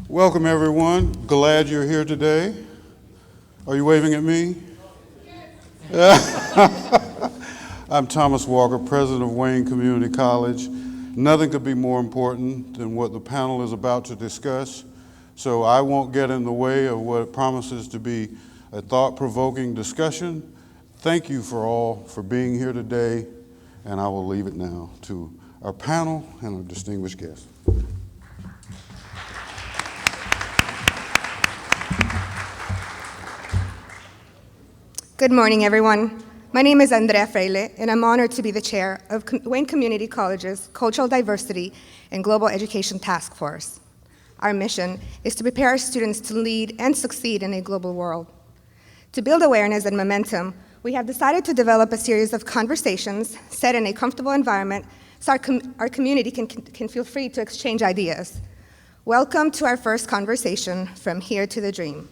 Welcome, everyone. Glad you're here today. Are you waving at me? I'm Thomas Walker, president of Wayne Community College. Nothing could be more important than what the panel is about to discuss, so I won't get in the way of what promises to be a thought-provoking discussion. Thank you for being here today, and I will leave it now to our panel and our distinguished guests. Good morning, everyone. My name is Andrea Freile, and I'm honored to be the chair of Wayne Community College's Cultural Diversity and Global Education Task Force. Our mission is to prepare our students to lead and succeed in a global world. To build awareness and momentum, we have decided to develop a series of conversations set in a comfortable environment so our community can feel free to exchange ideas. Welcome to our first conversation, From Here to the Dream.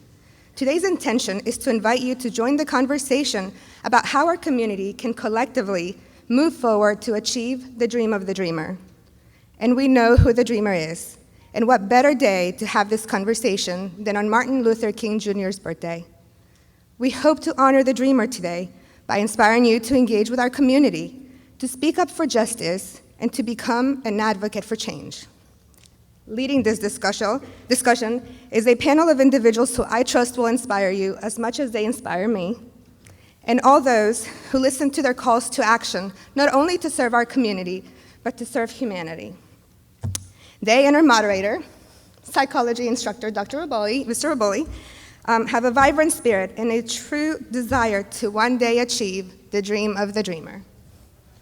Today's intention is to invite you to join the conversation about how our community can collectively move forward to achieve the dream of the dreamer. And we know who the dreamer is, and what better day to have this conversation than on Martin Luther King Jr.'s birthday. We hope to honor the dreamer today by inspiring you to engage with our community, to speak up for justice, and to become an advocate for change. Leading this discussion is a panel of individuals who I trust will inspire you as much as they inspire me, and all those who listen to their calls to action, not only to serve our community, but to serve humanity. They and our moderator, psychology instructor, Mr. Raboli, have a vibrant spirit and a true desire to one day achieve the dream of the dreamer.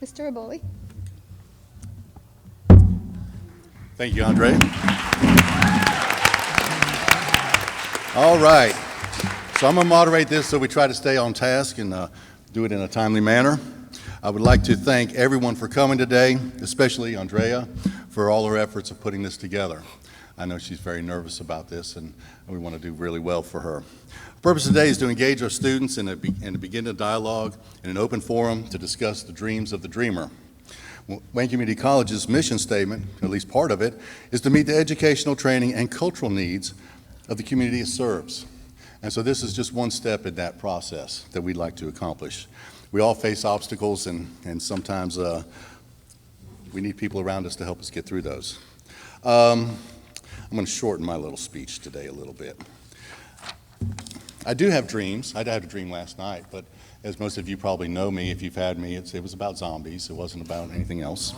Mr. Raboli. Thank you, Andre. All right, so I'm gonna moderate this so we try to stay on task and do it in a timely manner. I would like to thank everyone for coming today, especially Andrea, for all her efforts of putting this together. I know she's very nervous about this, and we want to do really well for her. The purpose today is to engage our students and to begin a dialogue in an open forum to discuss the dreams of the dreamer. Wayne Community College's mission statement, at least part of it, is to meet the educational, training, and cultural needs of the community it serves. And so this is just one step in that process that we'd like to accomplish. We all face obstacles, and sometimes we need people around us to help us get through those. I'm going to shorten my little speech today a little bit. I do have dreams. I had a dream last night, but as most of you probably know me, if you've had me, it was about zombies. It wasn't about anything else.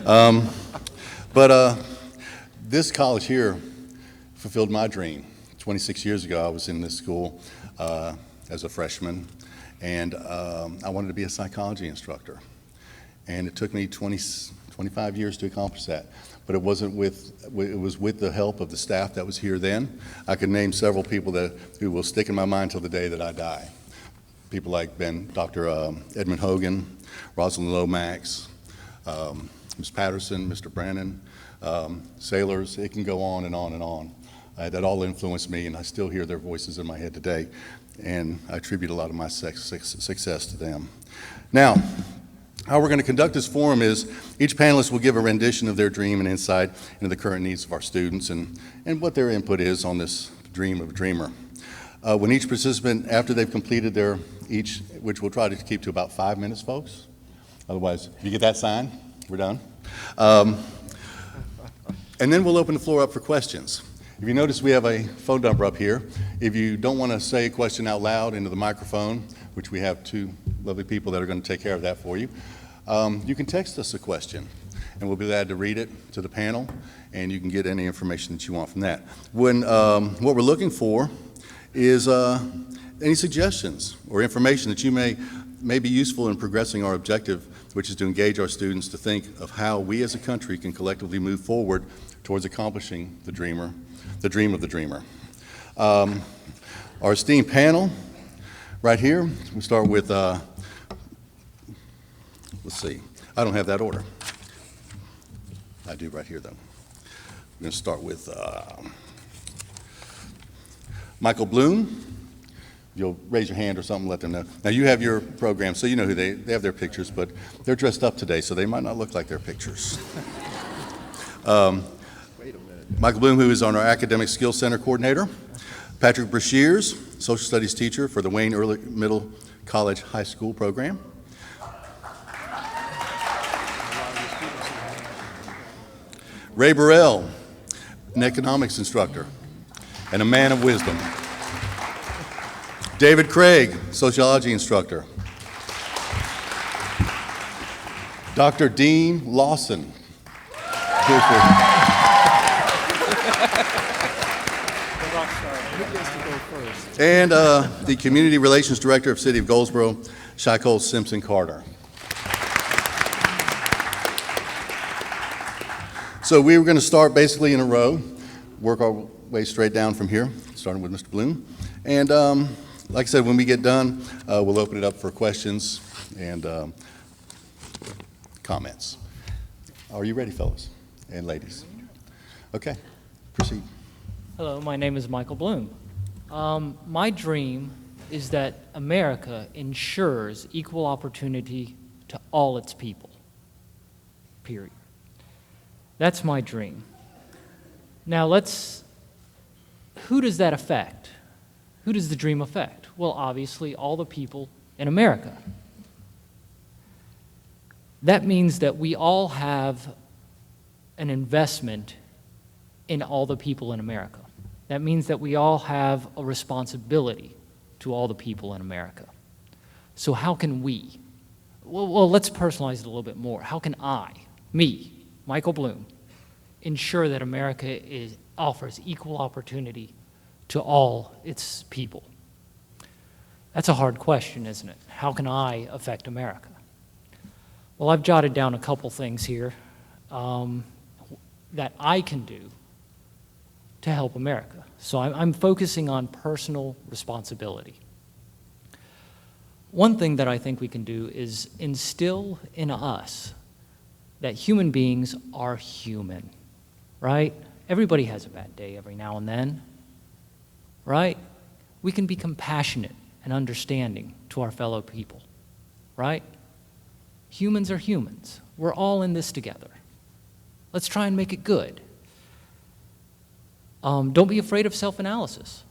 But this college here fulfilled my dream. 26 years ago, I was in this school as a freshman, and I wanted to be a psychology instructor. And it took me 25 years to accomplish that. But it was with the help of the staff that was here then. I could name several people who will stick in my mind till the day that I die. People like Dr. Edmund Hogan, Rosalind Lomax, Ms. Patterson, Mr. Brannon, sailors. It can go on and on and on. That all influenced me, and I still hear their voices in my head today, and I attribute a lot of my success to them. Now, how we're going to conduct this forum is each panelist will give a rendition of their dream and insight into the current needs of our students and what their input is on this dream of a dreamer. When each participant, after they've completed which we'll try to keep to about 5 minutes, folks. Otherwise, if you get that sign, we're done. And then we'll open the floor up for questions. If you notice, we have a phone number up here. If you don't want to say a question out loud into the microphone, which we have two lovely people that are going to take care of that for you, you can text us a question, and we'll be glad to read it to the panel, and you can get any information that you want from that. What we're looking for is any suggestions or information that you may be useful in progressing our objective, which is to engage our students to think of how we as a country can collectively move forward towards accomplishing the dream of the dreamer. Our esteemed panel right here, we start with, let's see, I don't have that order. I do right here though. We're going to start with Michael Bloom. You'll raise your hand or something, let them know. Now you have your program, so you know who they have their pictures, but they're dressed up today, so they might not look like their pictures. Wait a minute. Michael Bloom, who is on our Academic Skills Center coordinator. Patrick Brashears, social studies teacher for the Wayne Early Middle College High School program. Ray Burrell, an economics instructor and a man of wisdom. David Craig, sociology instructor. Dr. Dean Lawson. And the Community Relations Director of City of Goldsboro, Shaikol Simpson Carter. So we were going to start basically in a row, work our way straight down from here, starting with Mr. Bloom. And like I said, when we get done, we'll open it up for questions and comments. Are you ready, fellas and ladies? Okay, proceed. Hello, my name is Michael Bloom. My dream is that America ensures equal opportunity to all its people, period. That's my dream. Now who does that affect? Who does the dream affect? Well, obviously, all the people in America. That means that we all have an investment in all the people in America. That means that we all have a responsibility to all the people in America. So how can we? Well, let's personalize it a little bit more. How can me, Michael Bloom, ensure that America offers equal opportunity to all its people? That's a hard question, isn't it? How can I affect America? Well, I've jotted down a couple things here that I can do to help America. So I'm focusing on personal responsibility. One thing that I think we can do is instill in us that human beings are human, right? Everybody has a bad day every now and then, right? We can be compassionate and understanding to our fellow people, right? Humans are humans. We're all in this together. Let's try and make it good. Don't be afraid of self-analysis.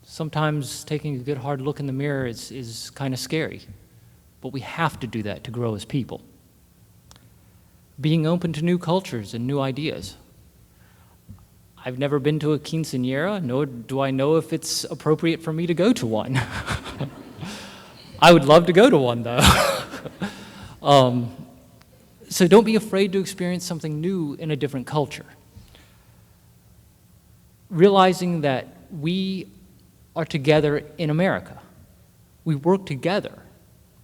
Sometimes taking a good hard look in the mirror is kind of scary, but we have to do that to grow as people. Being open to new cultures and new ideas. I've never been to a quinceañera, nor do I know if it's appropriate for me to go to one. I would love to go to one, though. So don't be afraid to experience something new in a different culture. Realizing that we are together in America. We work together.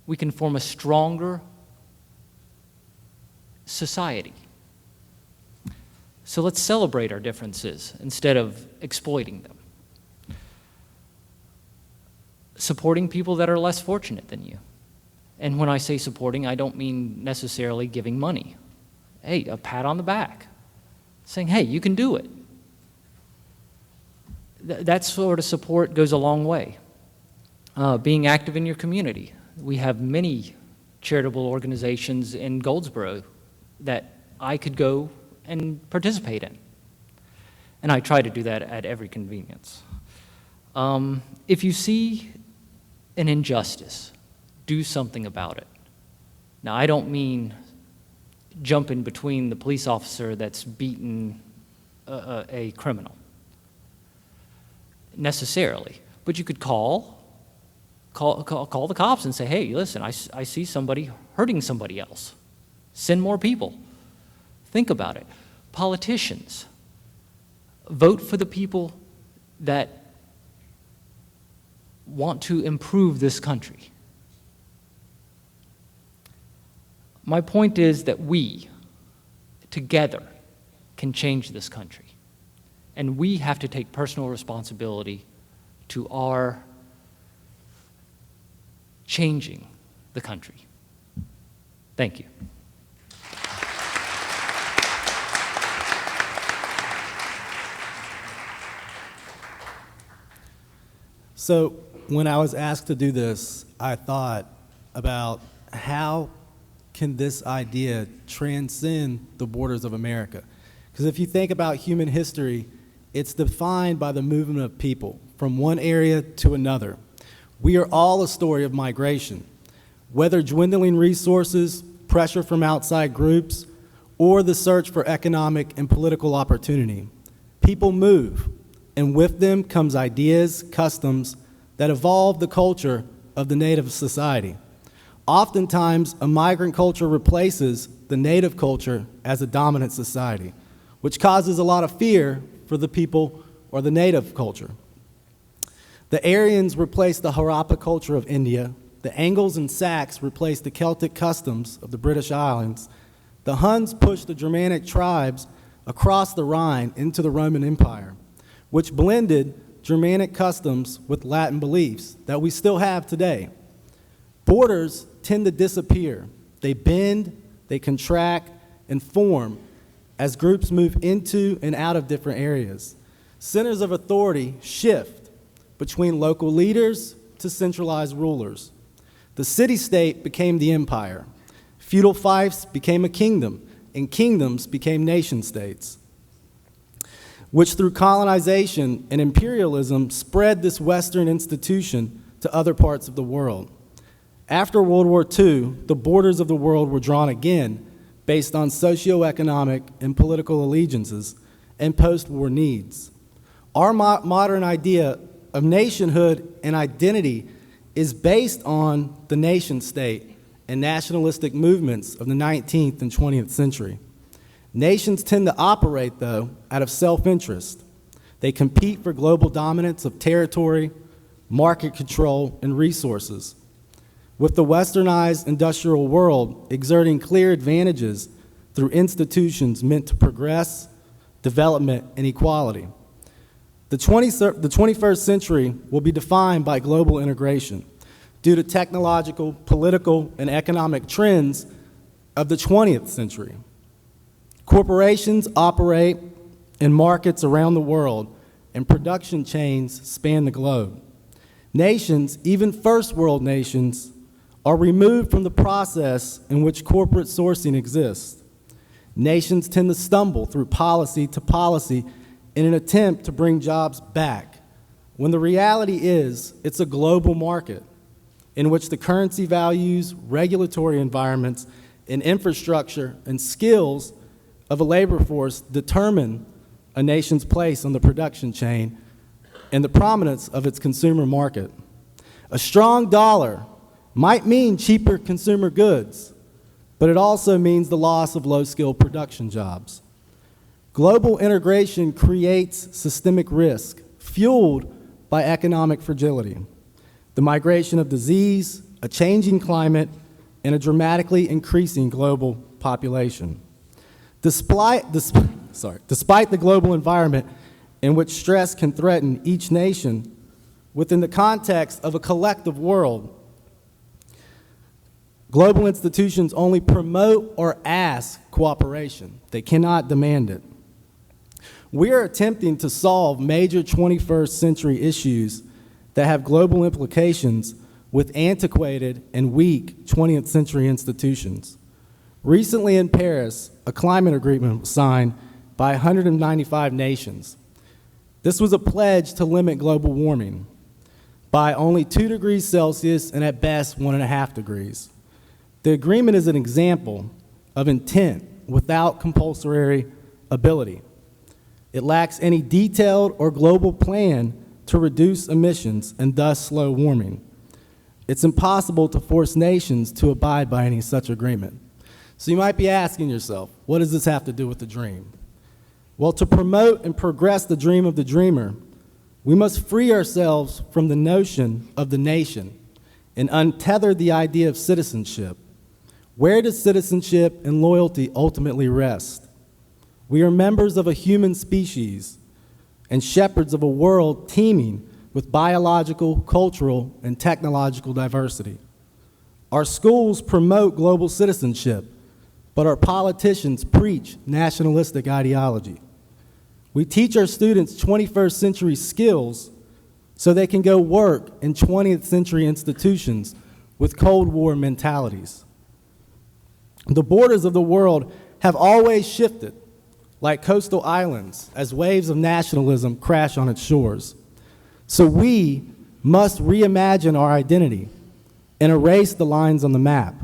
We can form a stronger society. So let's celebrate our differences instead of exploiting them. Supporting people that are less fortunate than you. And when I say supporting, I don't mean necessarily giving money. Hey, a pat on the back. Saying, hey, you can do it. That sort of support goes a long way. Being active in your community. We have many charitable organizations in Goldsboro that I could go and participate in. And I try to do that at every convenience. If you see an injustice, do something about it. Now, I don't mean jump in between the police officer that's beaten a criminal, necessarily. But you could call the cops and say, hey, listen, I see somebody hurting somebody else. Send more people. Think about it. Politicians, vote for the people that want to improve this country. My point is that we, together, can change this country. And we have to take personal responsibility to our changing the country. Thank you. So when I was asked to do this, I thought about how can this idea transcend the borders of America? Because if you think about human history, it's defined by the movement of people from one area to another. We are all a story of migration, whether dwindling resources, pressure from outside groups, or the search for economic and political opportunity. People move, and with them comes ideas, customs that evolve the culture of the native society. Oftentimes, a migrant culture replaces the native culture as a dominant society, which causes a lot of fear for the people or the native culture. The Aryans replaced the Harappa culture of India. The Angles and Sacs replaced the Celtic customs of the British Islands. The Huns pushed the Germanic tribes across the Rhine into the Roman Empire, which blended Germanic customs with Latin beliefs that we still have today. Borders tend to disappear. They bend, they contract, and form as groups move into and out of different areas. Centers of authority shift between local leaders to centralized rulers. The city-state became the empire. Feudal fiefs became a kingdom, and kingdoms became nation-states, which through colonization and imperialism spread this Western institution to other parts of the world. After World War II, the borders of the world were drawn again based on socioeconomic and political allegiances and post-war needs. Our modern idea of nationhood and identity is based on the nation-state and nationalistic movements of the 19th and 20th century. Nations tend to operate, though, out of self-interest. They compete for global dominance of territory, market control, and resources, with the westernized industrial world exerting clear advantages through institutions meant to progress, development, and equality. The 21st century will be defined by global integration due to technological, political, and economic trends of the 20th century. Corporations operate in markets around the world, and production chains span the globe. Nations, even first world nations, are removed from the process in which corporate sourcing exists. Nations tend to stumble through policy to policy in an attempt to bring jobs back, when the reality is it's a global market in which the currency values, regulatory environments, and infrastructure and skills of a labor force determine a nation's place on the production chain and the prominence of its consumer market. A strong dollar might mean cheaper consumer goods, but it also means the loss of low-skilled production jobs. Global integration creates systemic risk, fueled by economic fragility, the migration of disease, a changing climate, and a dramatically increasing global population. Despite the global environment in which stress can threaten each nation, within the context of a collective world, global institutions only promote or ask cooperation. They cannot demand it. We are attempting to solve major 21st century issues that have global implications with antiquated and weak 20th century institutions. Recently in Paris, a climate agreement was signed by 195 nations. This was a pledge to limit global warming by only 2 degrees Celsius and at best 1.5 degrees. The agreement is an example of intent without compulsory ability. It lacks any detailed or global plan to reduce emissions and thus slow warming. It's impossible to force nations to abide by any such agreement. So you might be asking yourself, what does this have to do with the dream? Well, to promote and progress the dream of the dreamer, we must free ourselves from the notion of the nation and untether the idea of citizenship. Where does citizenship and loyalty ultimately rest? We are members of a human species and shepherds of a world teeming with biological, cultural, and technological diversity. Our schools promote global citizenship, but our politicians preach nationalistic ideology. We teach our students 21st century skills so they can go work in 20th century institutions with Cold War mentalities. The borders of the world have always shifted like coastal islands, as waves of nationalism crash on its shores. So we must reimagine our identity and erase the lines on the map.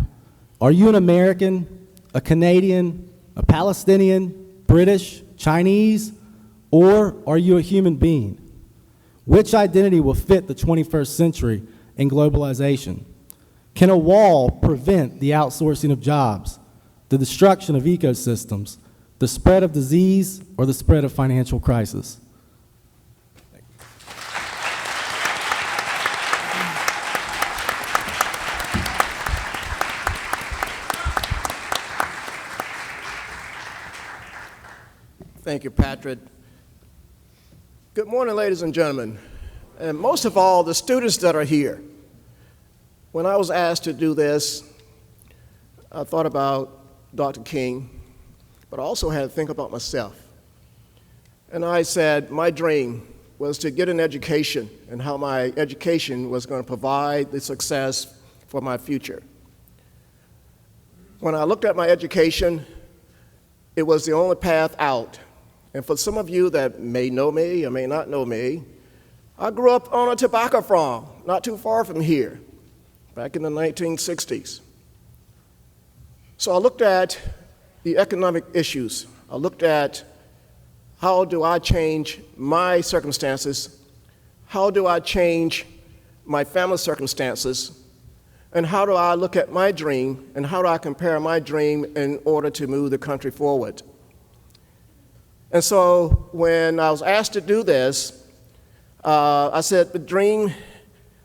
Are you an American, a Canadian, a Palestinian, British, Chinese, or are you a human being? Which identity will fit the 21st century and globalization? Can a wall prevent the outsourcing of jobs, the destruction of ecosystems, the spread of disease, or the spread of financial crisis? Thank you, Patrick. Good morning, ladies and gentlemen, and most of all, the students that are here. When I was asked to do this, I thought about Dr. King, but I also had to think about myself. And I said my dream was to get an education and how my education was going to provide the success for my future. When I looked at my education, it was the only path out. And for some of you that may know me or may not know me, I grew up on a tobacco farm not too far from here, back in the 1960s. So I looked at the economic issues. I looked at how do I change my circumstances, how do I change my family's circumstances, and how do I look at my dream, and how do I compare my dream in order to move the country forward. And so when I was asked to do this, I said the dream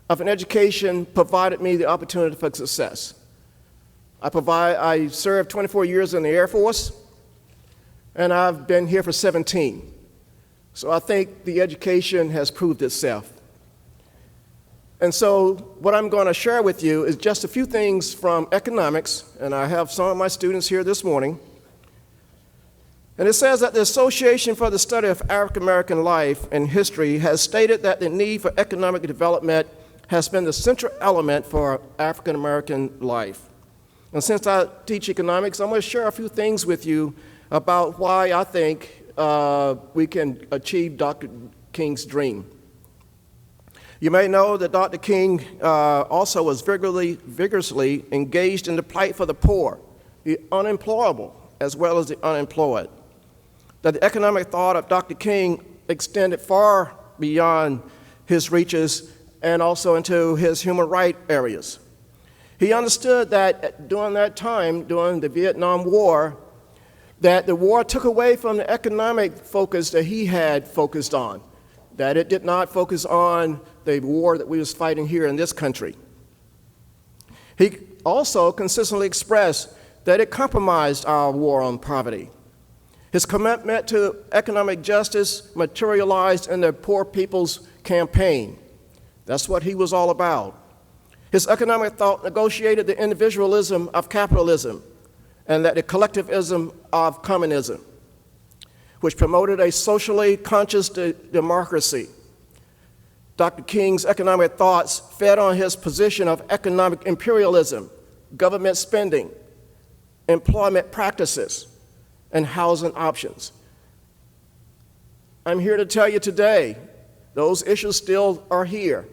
of an education provided me the opportunity for success. I served 24 years in the Air Force, and I've been here for 17. So I think the education has proved itself. And so what I'm going to share with you is just a few things from economics, and I have some of my students here this morning. And it says that the Association for the Study of African American Life and History has stated that the need for economic development has been the central element for African American life. And since I teach economics, I'm going to share a few things with you about why I think we can achieve Dr. King's dream. You may know that Dr. King also was vigorously engaged in the plight for the poor, the unemployable, as well as the unemployed. That the economic thought of Dr. King extended far beyond his reaches and also into his human rights areas. He understood that during that time, during the Vietnam War, that the war took away from the economic focus that he had focused on, that it did not focus on the war that we was fighting here in this country. He also consistently expressed that it compromised our war on poverty. His commitment to economic justice materialized in the Poor People's Campaign. That's what he was all about. His economic thought negotiated the individualism of capitalism and that the collectivism of communism, which promoted a socially conscious democracy. Dr. King's economic thoughts fed on his position of economic imperialism, government spending, employment practices, and housing options. I'm here to tell you today, those issues still are here.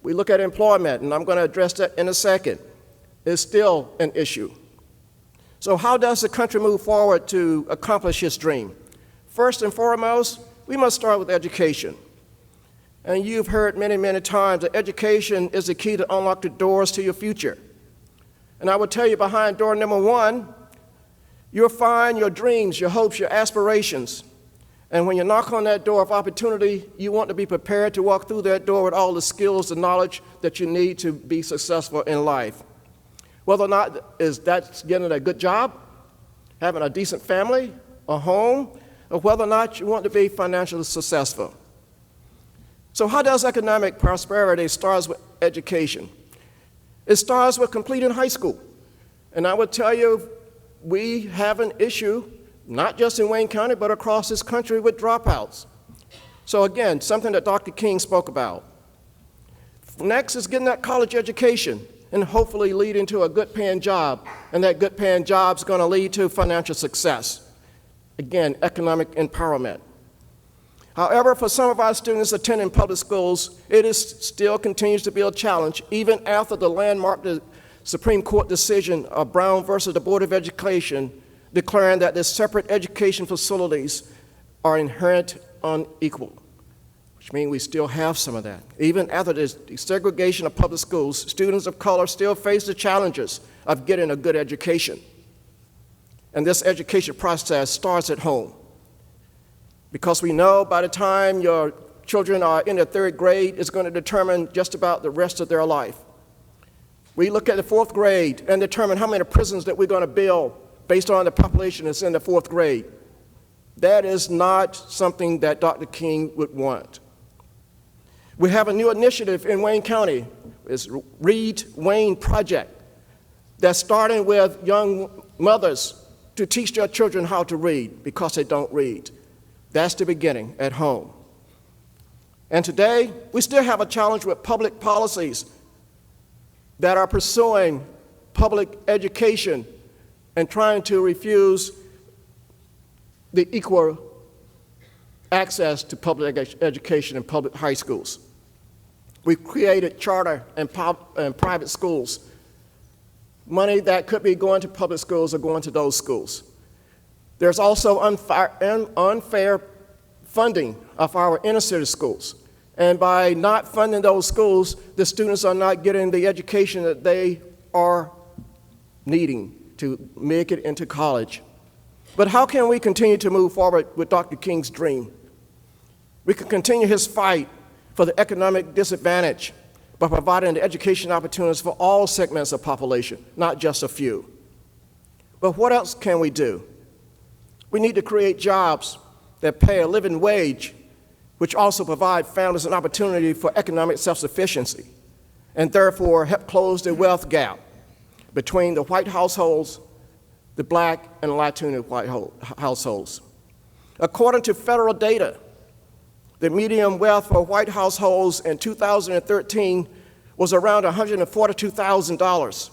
We look at employment, and I'm going to address that in a second. It's still an issue. So how does the country move forward to accomplish its dream? First and foremost, we must start with education. And you've heard many, many times that education is the key to unlock the doors to your future. And I will tell you, behind door number one, you'll find your dreams, your hopes, your aspirations. And when you knock on that door of opportunity, you want to be prepared to walk through that door with all the skills, the knowledge that you need to be successful in life. Whether or not is that getting a good job, having a decent family, a home, or whether or not you want to be financially successful. So how does economic prosperity start with education? It starts with completing high school. And I would tell you, we have an issue, not just in Wayne County, but across this country with dropouts. So again, something that Dr. King spoke about. Next is getting that college education and hopefully leading to a good paying job. And that good paying job is going to lead to financial success. Again, economic empowerment. However, for some of our students attending public schools, still continues to be a challenge, even after the landmark Supreme Court decision of Brown versus the Board of Education, declaring that the separate education facilities are inherent unequal, which means we still have some of that. Even after the segregation of public schools, students of color still face the challenges of getting a good education. And this education process starts at home. Because we know by the time your children are in the 3rd grade, it's going to determine just about the rest of their life. We look at the 4th grade and determine how many prisons that we're going to build based on the population that's in the 4th grade. That is not something that Dr. King would want. We have a new initiative in Wayne County. It's Read Wayne Project that's starting with young mothers to teach their children how to read because they don't read. That's the beginning at home. And today, we still have a challenge with public policies that are pursuing public education and trying to refuse the equal access to public education in public high schools. We've created charter and private schools. Money that could be going to public schools are going to those schools. There's also unfair funding of our inner city schools. And by not funding those schools, the students are not getting the education that they are needing to make it into college. But how can we continue to move forward with Dr. King's dream? We can continue his fight for the economic disadvantage by providing the education opportunities for all segments of population, not just a few. But what else can we do? We need to create jobs that pay a living wage, which also provide families an opportunity for economic self-sufficiency, and therefore help close the wealth gap between the white households, the black and Latino white households. According to federal data, the median wealth for white households in 2013 was around $142,000.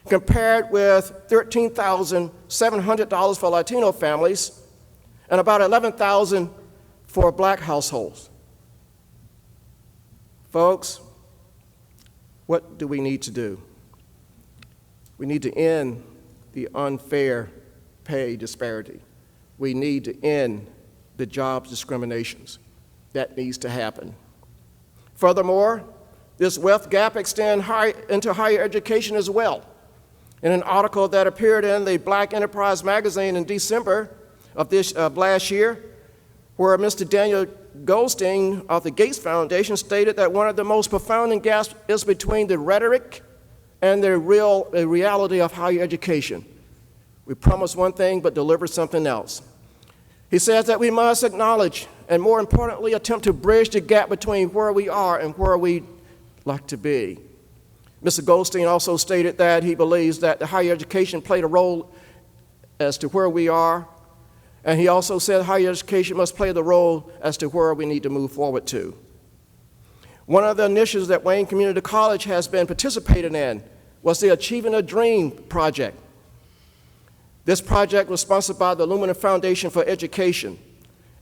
Compared with $13,700 for Latino families and about $11,000 for black households. Folks, what do we need to do? We need to end the unfair pay disparity. We need to end the job discriminations. That needs to happen. Furthermore, this wealth gap extends into higher education as well. In an article that appeared in the Black Enterprise magazine in December of last year, where Mr. Daniel Goldstein of the Gates Foundation stated that one of the most profound gaps is between the rhetoric and the reality of higher education. We promise one thing but deliver something else. He says that we must acknowledge and, more importantly, attempt to bridge the gap between where we are and where we'd like to be. Mr. Goldstein also stated that he believes that the higher education played a role as to where we are, and he also said higher education must play the role as to where we need to move forward to. One of the initiatives that Wayne Community College has been participating in was the Achieving a Dream project. This project was sponsored by the Lumina Foundation for Education,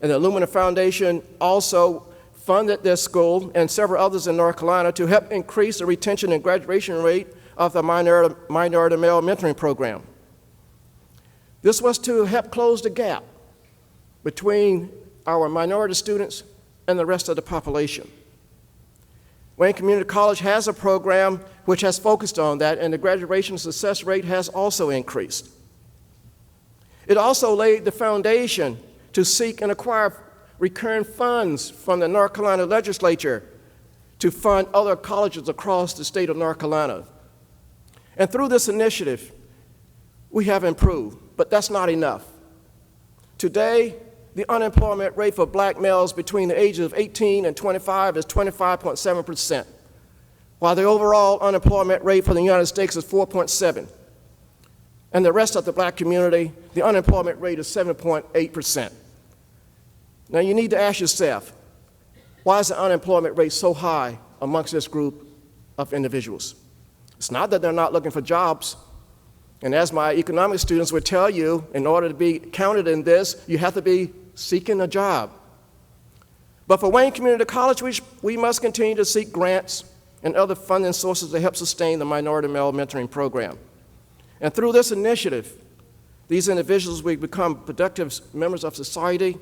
and the Lumina Foundation also funded this school and several others in North Carolina to help increase the retention and graduation rate of the minority male mentoring program. This was to help close the gap between our minority students and the rest of the population. Wayne Community College has a program which has focused on that, and the graduation success rate has also increased. It also laid the foundation to seek and acquire recurring funds from the North Carolina legislature to fund other colleges across the state of North Carolina. And through this initiative, we have improved, but that's not enough. Today, the unemployment rate for black males between the ages of 18 and 25 is 25.7%, while the overall unemployment rate for the United States is 4.7%. And the rest of the black community, the unemployment rate is 7.8%. Now you need to ask yourself, why is the unemployment rate so high amongst this group of individuals? It's not that they're not looking for jobs, And as my economics students would tell you, in order to be counted in this, you have to be seeking a job. But for Wayne Community College, we must continue to seek grants and other funding sources to help sustain the Minority Male Mentoring Program. And through this initiative, these individuals will become productive members of society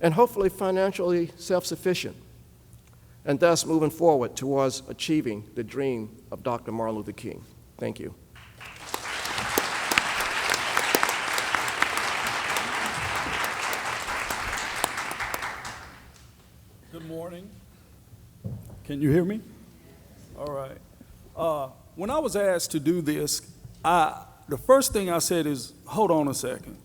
and hopefully financially self-sufficient, and thus moving forward towards achieving the dream of Dr. Martin Luther King. Thank you. Good morning. Can you hear me? All right. When I was asked to do this, the first thing I said is, hold on a second.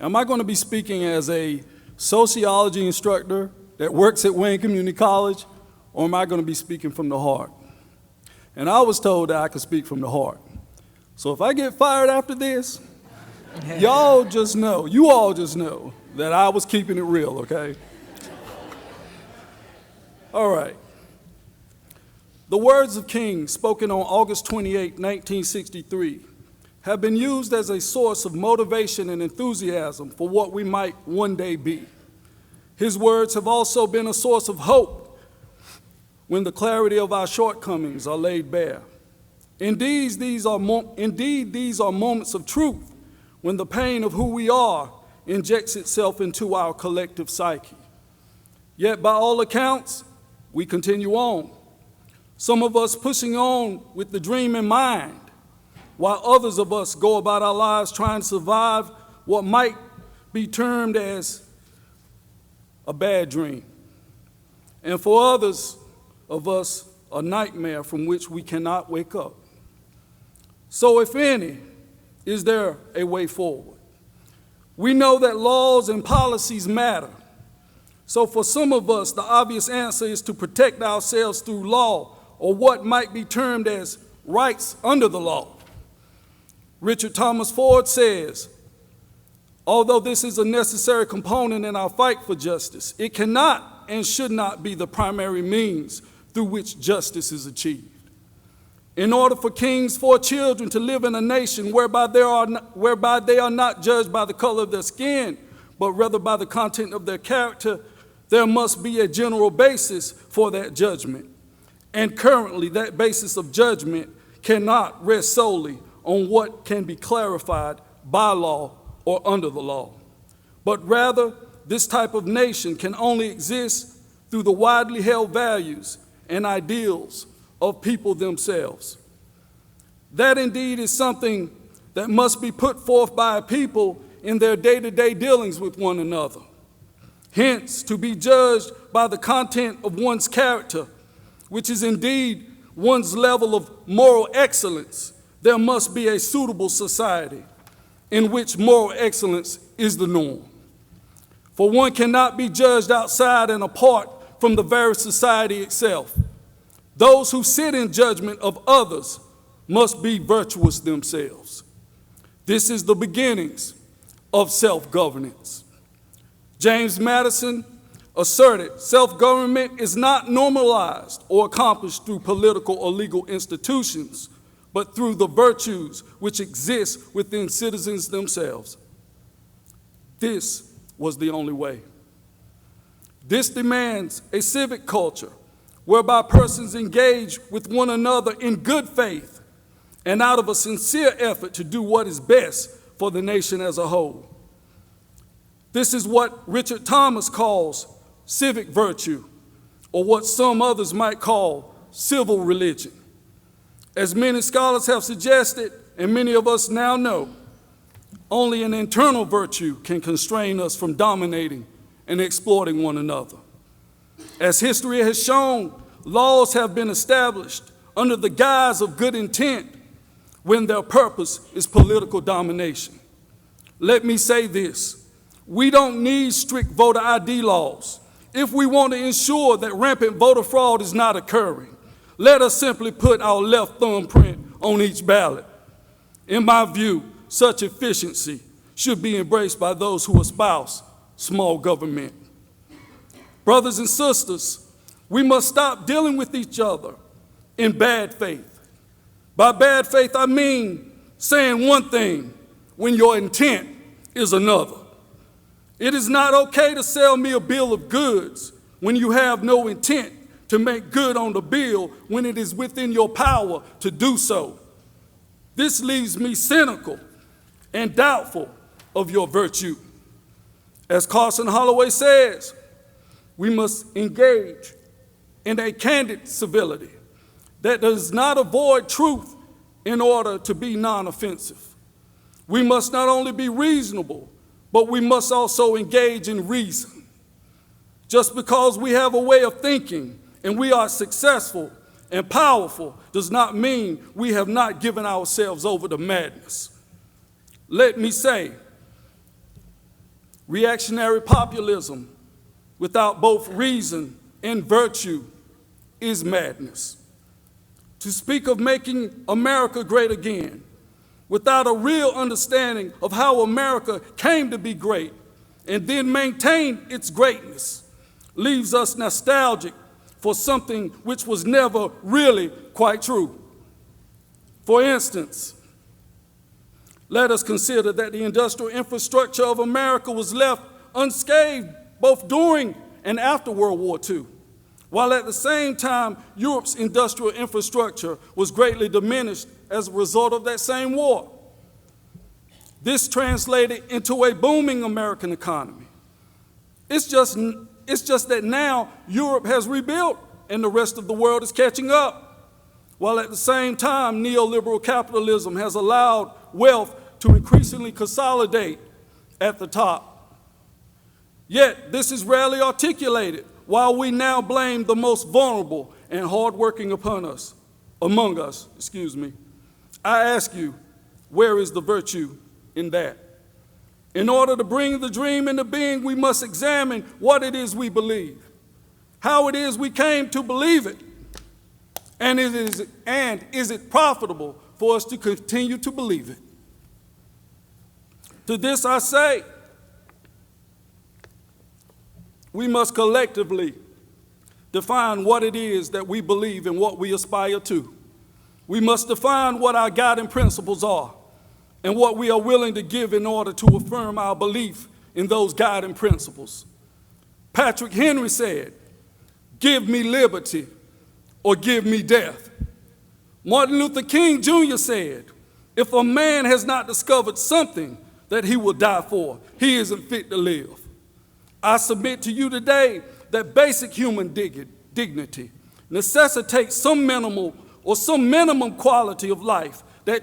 Am I going to be speaking as a sociology instructor that works at Wayne Community College, or am I going to be speaking from the heart? And I was told that I could speak from the heart. So if I get fired after this, you all just know that I was keeping it real, okay? All right. The words of King, spoken on August 28, 1963, have been used as a source of motivation and enthusiasm for what we might one day be. His words have also been a source of hope when the clarity of our shortcomings are laid bare. Indeed, these are moments of truth when the pain of who we are injects itself into our collective psyche. Yet, by all accounts, we continue on. Some of us pushing on with the dream in mind, while others of us go about our lives trying to survive what might be termed as a bad dream, and for others of us, a nightmare from which we cannot wake up. So if any, is there a way forward? We know that laws and policies matter. So for some of us, the obvious answer is to protect ourselves through law, or what might be termed as rights under the law. Richard Thomas Ford says, although this is a necessary component in our fight for justice, it cannot and should not be the primary means through which justice is achieved. In order for King's 4 children to live in a nation whereby they are not judged by the color of their skin, but rather by the content of their character, there must be a general basis for that judgment. And currently, that basis of judgment cannot rest solely on what can be clarified by law or under the law. But rather, this type of nation can only exist through the widely held values and ideals of people themselves. That indeed is something that must be put forth by a people in their day-to-day dealings with one another. Hence, to be judged by the content of one's character, which is indeed one's level of moral excellence, there must be a suitable society in which moral excellence is the norm. For one cannot be judged outside and apart from the very society itself. Those who sit in judgment of others must be virtuous themselves. This is the beginnings of self-governance. James Madison asserted self-government is not normalized or accomplished through political or legal institutions, but through the virtues which exist within citizens themselves. This was the only way. This demands a civic culture whereby persons engage with one another in good faith and out of a sincere effort to do what is best for the nation as a whole. This is what Richard Thomas calls civic virtue, or what some others might call civil religion. As many scholars have suggested, and many of us now know, only an internal virtue can constrain us from dominating and exploiting one another. As history has shown, laws have been established under the guise of good intent when their purpose is political domination. Let me say this. We don't need strict voter ID laws if we want to ensure that rampant voter fraud is not occurring. Let us simply put our left thumbprint on each ballot. In my view, such efficiency should be embraced by those who espouse small government. Brothers and sisters, we must stop dealing with each other in bad faith. By bad faith, I mean saying one thing when your intent is another. It is not okay to sell me a bill of goods when you have no intent to make good on the bill when it is within your power to do so. This leaves me cynical and doubtful of your virtue. As Carson Holloway says, we must engage in a candid civility that does not avoid truth in order to be non-offensive. We must not only be reasonable, but we must also engage in reason. Just because we have a way of thinking and we are successful and powerful does not mean we have not given ourselves over to madness. Let me say, reactionary populism without both reason and virtue is madness. To speak of making America great again without a real understanding of how America came to be great and then maintained its greatness leaves us nostalgic for something which was never really quite true. For instance, let us consider that the industrial infrastructure of America was left unscathed both during and after World War II, while at the same time Europe's industrial infrastructure was greatly diminished as a result of that same war. This translated into a booming American economy. It's just that now Europe has rebuilt and the rest of the world is catching up, while at the same time neoliberal capitalism has allowed wealth to increasingly consolidate at the top. Yet this is rarely articulated, while we now blame the most vulnerable and hardworking among us. I ask you, where is the virtue in that? In order to bring the dream into being, we must examine what it is we believe, how it is we came to believe it, and is it profitable for us to continue to believe it? To this I say, we must collectively define what it is that we believe and what we aspire to. We must define what our guiding principles are and what we are willing to give in order to affirm our belief in those guiding principles. Patrick Henry said, "Give me liberty or give me death." Martin Luther King Jr. said, "If a man has not discovered something that he will die for, he isn't fit to live." I submit to you today that basic human dignity necessitates some minimum quality of life that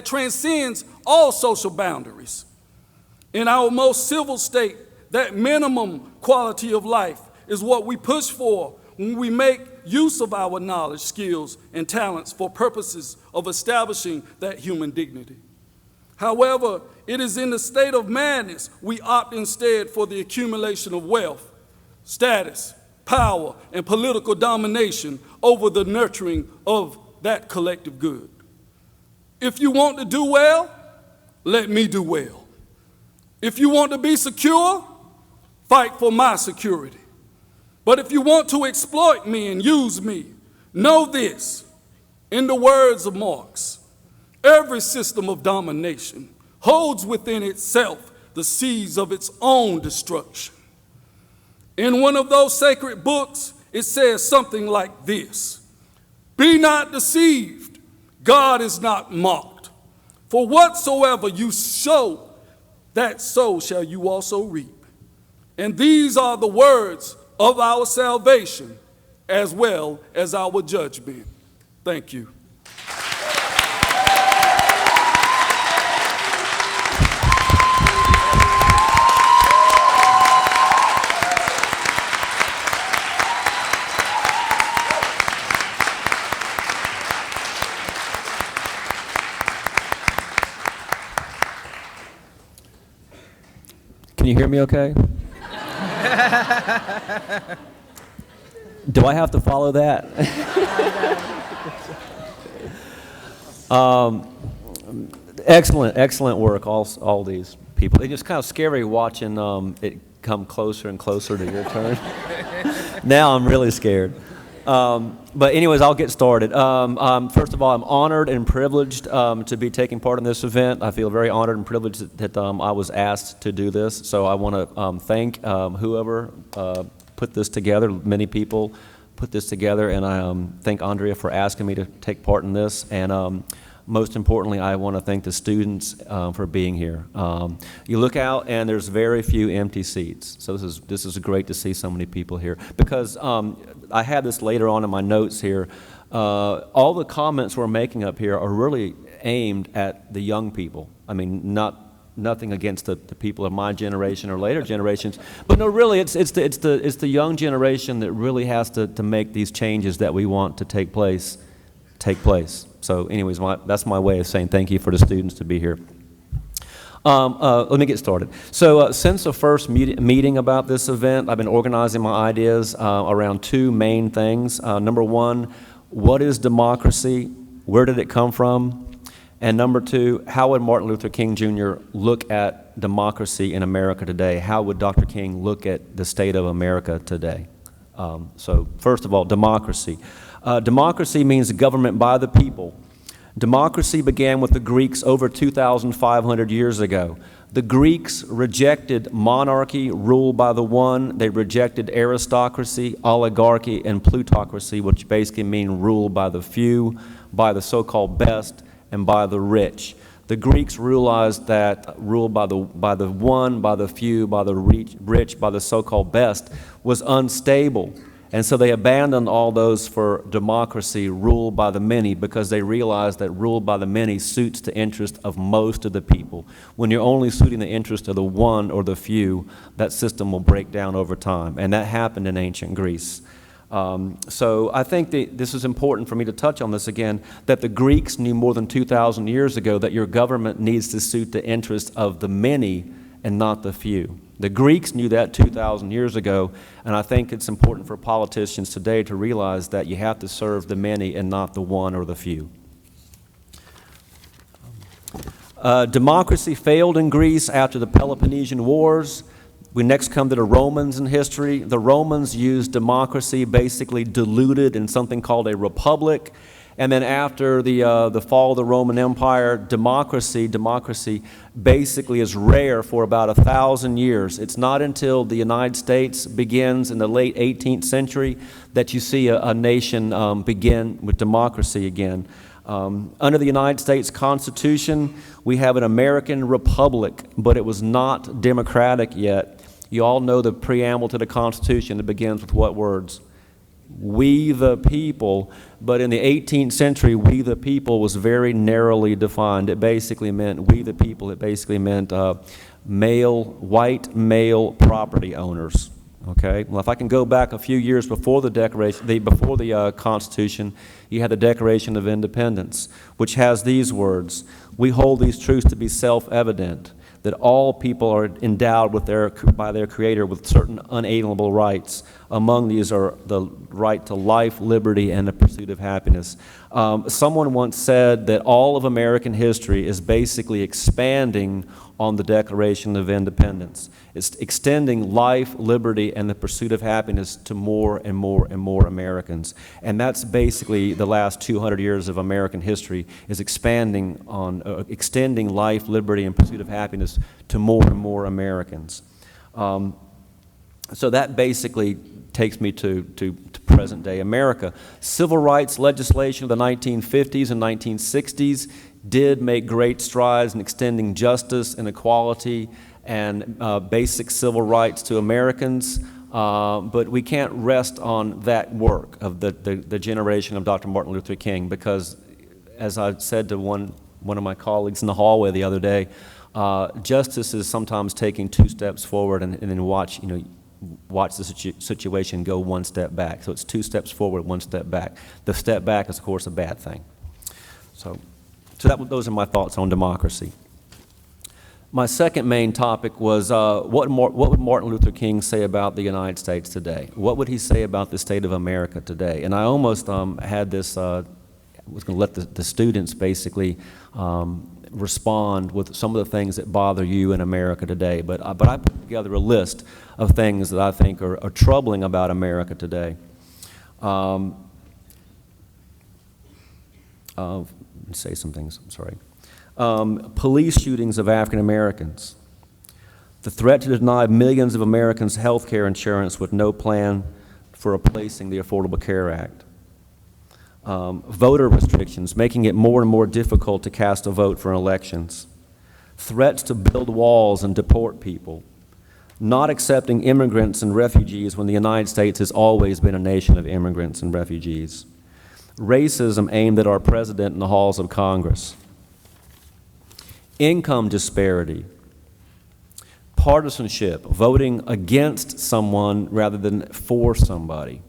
transcends all social boundaries. In our most civil state, that minimum quality of life is what we push for when we make use of our knowledge, skills, and talents for purposes of establishing that human dignity. However, it is in the state of madness we opt instead for the accumulation of wealth, status, power, and political domination over the nurturing of that collective good. If you want to do well, let me do well. If you want to be secure, fight for my security. But if you want to exploit me and use me, know this, in the words of Marx, every system of domination holds within itself the seeds of its own destruction. In one of those sacred books, it says something like this: "Be not deceived, God is not mocked. For whatsoever you sow, that so shall you also reap." And these are the words of our salvation as well as our judgment. Thank you. Can you hear me okay? Do I have to follow that? Excellent work, all these people. It's just kind of scary watching it come closer and closer to your turn. Now I'm really scared. But anyways, I'll get started. First of all, I'm honored and privileged to be taking part in this event. I feel very honored and privileged that I was asked to do this. So I want to thank whoever put this together. Many people put this together, and I thank Andrea for asking me to take part in this. And most importantly, I want to thank the students for being here. You look out, and there's very few empty seats. So this is great to see so many people here. Because I had this later on in my notes here. All the comments we're making up here are really aimed at the young people. I mean, nothing against the people of my generation or later generations, but no, really, it's the young generation that really has to make these changes that we want to take place. So anyways, that's my way of saying thank you for the students to be here. Let me get started. So since the first meeting about this event, I've been organizing my ideas around two main things. Number one, what is democracy? Where did it come from? And number two, how would Martin Luther King Jr. look at democracy in America today? How would Dr. King look at the state of America today? So first of all, democracy. Democracy means government by the people. Democracy began with the Greeks over 2,500 years ago. The Greeks rejected monarchy, ruled by the one. They rejected aristocracy, oligarchy, and plutocracy, which basically mean ruled by the few, by the so-called best, and by the rich. The Greeks realized that rule by the one, by the few, by the rich, by the so-called best was unstable. And so they abandoned all those for democracy, ruled by the many, because they realized that ruled by the many suits the interest of most of the people. When you're only suiting the interest of the one or the few, that system will break down over time. And that happened in ancient Greece. So I think this is important for me to touch on this again, that the Greeks knew more than 2,000 years ago that your government needs to suit the interests of the many and not the few. The Greeks knew that 2,000 years ago, and I think it's important for politicians today to realize that you have to serve the many and not the one or the few. Democracy failed in Greece after the Peloponnesian Wars. We next come to the Romans in history. The Romans used democracy, basically diluted in something called a republic. And then after the fall of the Roman Empire, democracy basically is rare for about 1,000 years. It's not until the United States begins in the late 18th century that you see a nation begin with democracy again. Under the United States Constitution, we have an American republic, but it was not democratic yet. You all know the preamble to the Constitution. It begins with what words? We the people. But in the 18th century, we the people was very narrowly defined. It basically meant we the people. It basically meant white male property owners. Okay. Well, if I can go back a few years before the Constitution, you had the Declaration of Independence, which has these words: "We hold these truths to be self-evident, that all people are endowed by their Creator with certain unalienable rights. Among these are the right to life, liberty, and the pursuit of happiness." Someone once said that all of American history is basically expanding on the Declaration of Independence. It's extending life, liberty, and the pursuit of happiness to more and more and more Americans. And that's basically the last 200 years of American history, is expanding on, extending life, liberty, and pursuit of happiness to more and more Americans. So that basically takes me to present day America. Civil rights legislation of the 1950s and 1960s did make great strides in extending justice and equality and basic civil rights to Americans, but we can't rest on that work of the generation of Dr. Martin Luther King, because as I said to one of my colleagues in the hallway the other day, justice is sometimes taking 2 steps forward and then watch the situation go 1 step back. So it's 2 steps forward, 1 step back. The step back is, of course, a bad thing. So those are my thoughts on democracy. My second main topic was what would Martin Luther King say about the United States today? What would he say about the state of America today? And I almost had this, was going to let the students basically respond with some of the things that bother you in America today. But I put together a list of things that I think are troubling about America today. Say some things, I'm sorry. Police shootings of African Americans. The threat to deny millions of Americans health care insurance with no plan for replacing the Affordable Care Act. Voter restrictions, making it more and more difficult to cast a vote for elections. Threats to build walls and deport people. Not accepting immigrants and refugees when the United States has always been a nation of immigrants and refugees. Racism aimed at our president in the halls of Congress. Income disparity. Partisanship, voting against someone rather than for somebody.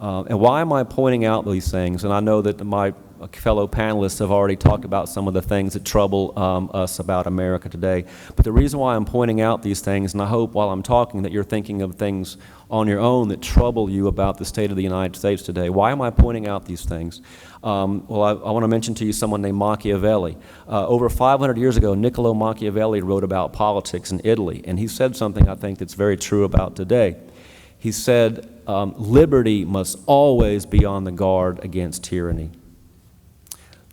And why am I pointing out these things? And I know that my fellow panelists have already talked about some of the things that trouble us about America today. But the reason why I'm pointing out these things, and I hope while I'm talking that you're thinking of things on your own that trouble you about the state of the United States today. Why am I pointing out these things? Well, I want to mention to you someone named Machiavelli. Over 500 years ago, Niccolo Machiavelli wrote about politics in Italy, and he said something I think that's very true about today. He said, liberty must always be on the guard against tyranny.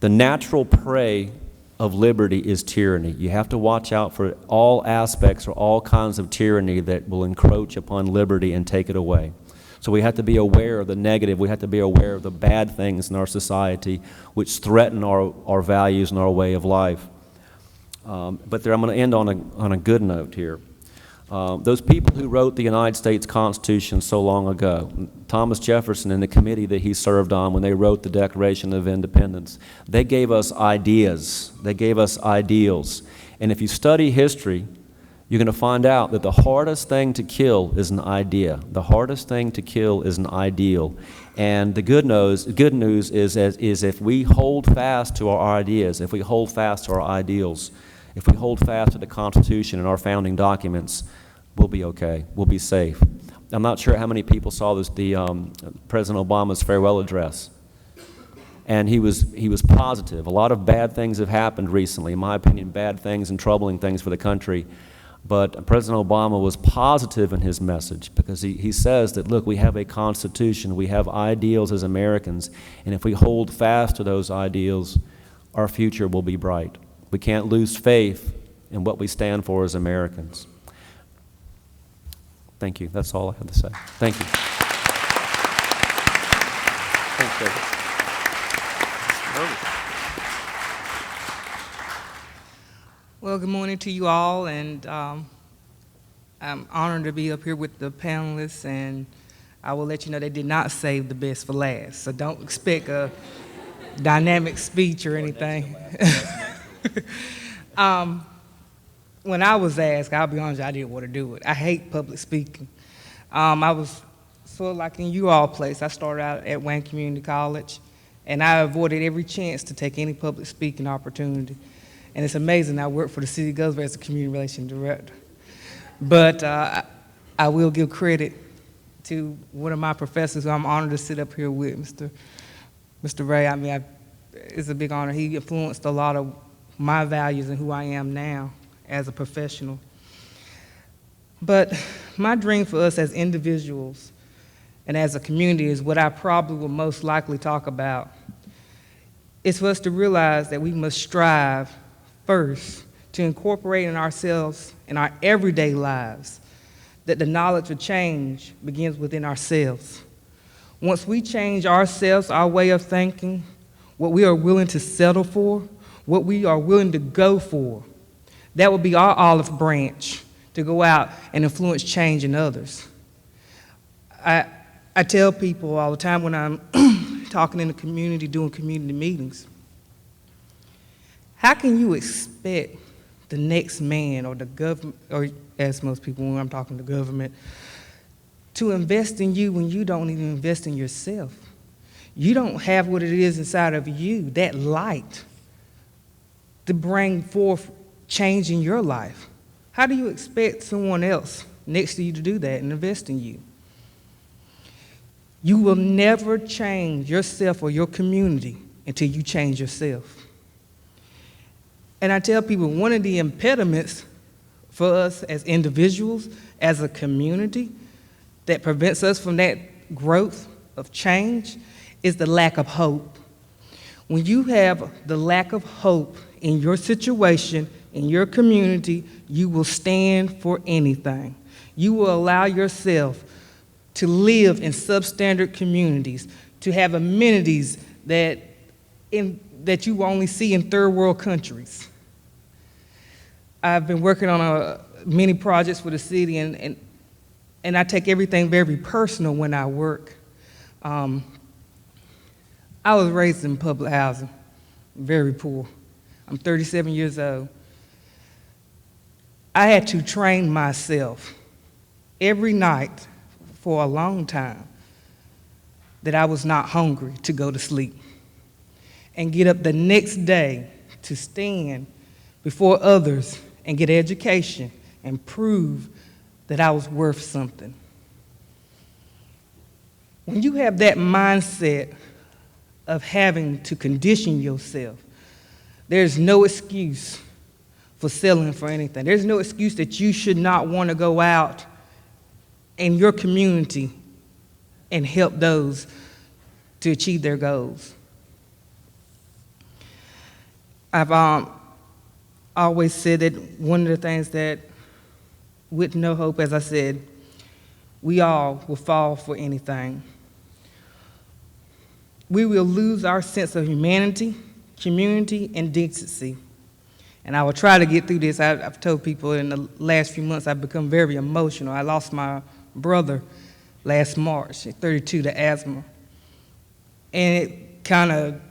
The natural prey of liberty is tyranny. You have to watch out for all aspects or all kinds of tyranny that will encroach upon liberty and take it away. So we have to be aware of the negative. We have to be aware of the bad things in our society which threaten our values and our way of life. But there, I'm going to end on a good note here. Those people who wrote the United States Constitution so long ago, Thomas Jefferson and the committee that he served on when they wrote the Declaration of Independence, they gave us ideas. They gave us ideals. And if you study history, you're going to find out that the hardest thing to kill is an idea. The hardest thing to kill is an ideal. And the good news is if we hold fast to our ideas, if we hold fast to our ideals, if we hold fast to the Constitution and our founding documents, we'll be okay. We'll be safe. I'm not sure how many people saw President Obama's farewell address. And he was positive. A lot of bad things have happened recently, in my opinion, bad things and troubling things for the country. But President Obama was positive in his message because he says that, look, we have a Constitution, we have ideals as Americans, and if we hold fast to those ideals, our future will be bright. We can't lose faith in what we stand for as Americans. Thank you. That's all I have to say. Thank you. Thanks, David. Well, good morning to you all, and I'm honored to be up here with the panelists, and I will let you know they did not save the best for last, so don't expect a dynamic speech or anything. When I was asked, I'll be honest, I didn't want to do it. I hate public speaking. I was sort of like in you all place. I started out at Wayne Community College, and I avoided every chance to take any public speaking opportunity. And it's amazing, I work for the city government as a community relations director. But I will give credit to one of my professors who I'm honored to sit up here with, Mr. Ray. I mean, it's a big honor. He influenced a lot of my values and who I am now as a professional. But my dream for us as individuals and as a community is what I probably will most likely talk about. It's for us to realize that we must strive first to incorporate in ourselves in our everyday lives that the knowledge of change begins within ourselves. Once we change ourselves, our way of thinking, what we are willing to settle for, what we are willing to go for, that will be our olive branch to go out and influence change in others. I tell people all the time when I'm talking in the community, doing community meetings, how can you expect the next man or the government, or as most people when I'm talking to government, to invest in you when you don't even invest in yourself? You don't have what it is inside of you, that light, to bring forth change in your life. How do you expect someone else next to you to do that and invest in you? You will never change yourself or your community until you change yourself. And I tell people one of the impediments for us as individuals, as a community, that prevents us from that growth of change is the lack of hope. When you have the lack of hope in your situation, in your community, you will stand for anything. You will allow yourself to live in substandard communities, to have amenities that you only see in third world countries. I've been working on many projects for the city, and I take everything very personal when I work. I was raised in public housing, very poor. I'm 37 years old. I had to train myself every night for a long time that I was not hungry to go to sleep, and get up the next day to stand before others and get education and prove that I was worth something. When you have that mindset of having to condition yourself, there's no excuse for settling for anything. There's no excuse that you should not want to go out in your community and help those to achieve their goals. I've always said that one of the things that, with no hope, as I said, we all will fall for anything. We will lose our sense of humanity, community, and decency. And I will try to get through this. I've told people in the last few months I've become very emotional. I lost my brother last March at 32 to asthma. And it kind of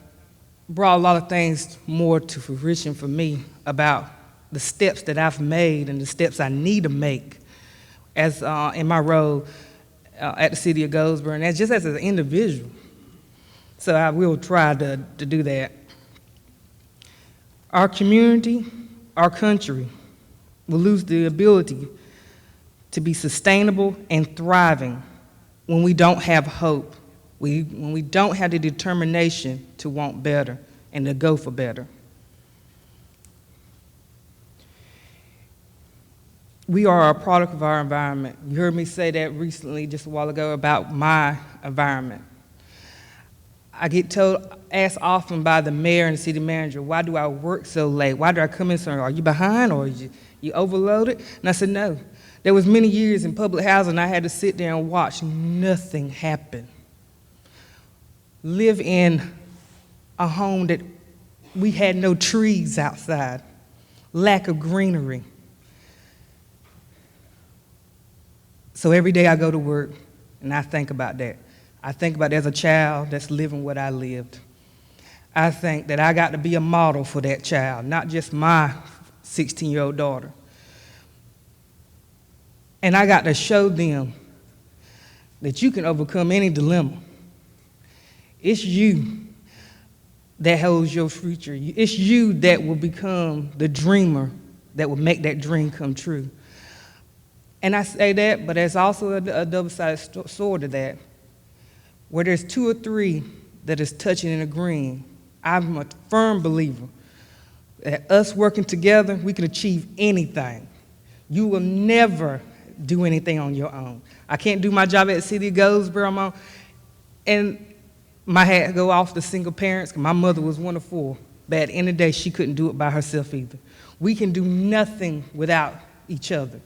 brought a lot of things more to fruition for me about the steps that I've made and the steps I need to make as in my role at the city of Goldsboro, and just as an individual. So I will try to do that. Our community, our country will lose the ability to be sustainable and thriving when we don't have hope, when we don't have the determination to want better and to go for better. We are a product of our environment. You heard me say that recently, just a while ago, about my environment. I get asked often by the mayor and the city manager, why do I work so late? Why do I come in so early? Are you behind or you overloaded? And I said, no. There was many years in public housing I had to sit there and watch nothing happen. Live in a home that we had no trees outside, lack of greenery. So every day I go to work and I think about that. I think about as a child that's living what I lived. I think that I got to be a model for that child, not just my 16-year-old daughter. And I got to show them that you can overcome any dilemma. It's you that holds your future. It's you that will become the dreamer that will make that dream come true. And I say that, but there's also a double-sided sword to that. Where there's two or three that is touching and agreeing, I'm a firm believer that us working together, we can achieve anything. You will never do anything on your own. I can't do my job at the city of Goldsboro, and my hat go off to single parents, because my mother was one of four, but at the end of the day, she couldn't do it by herself either. We can do nothing without each other.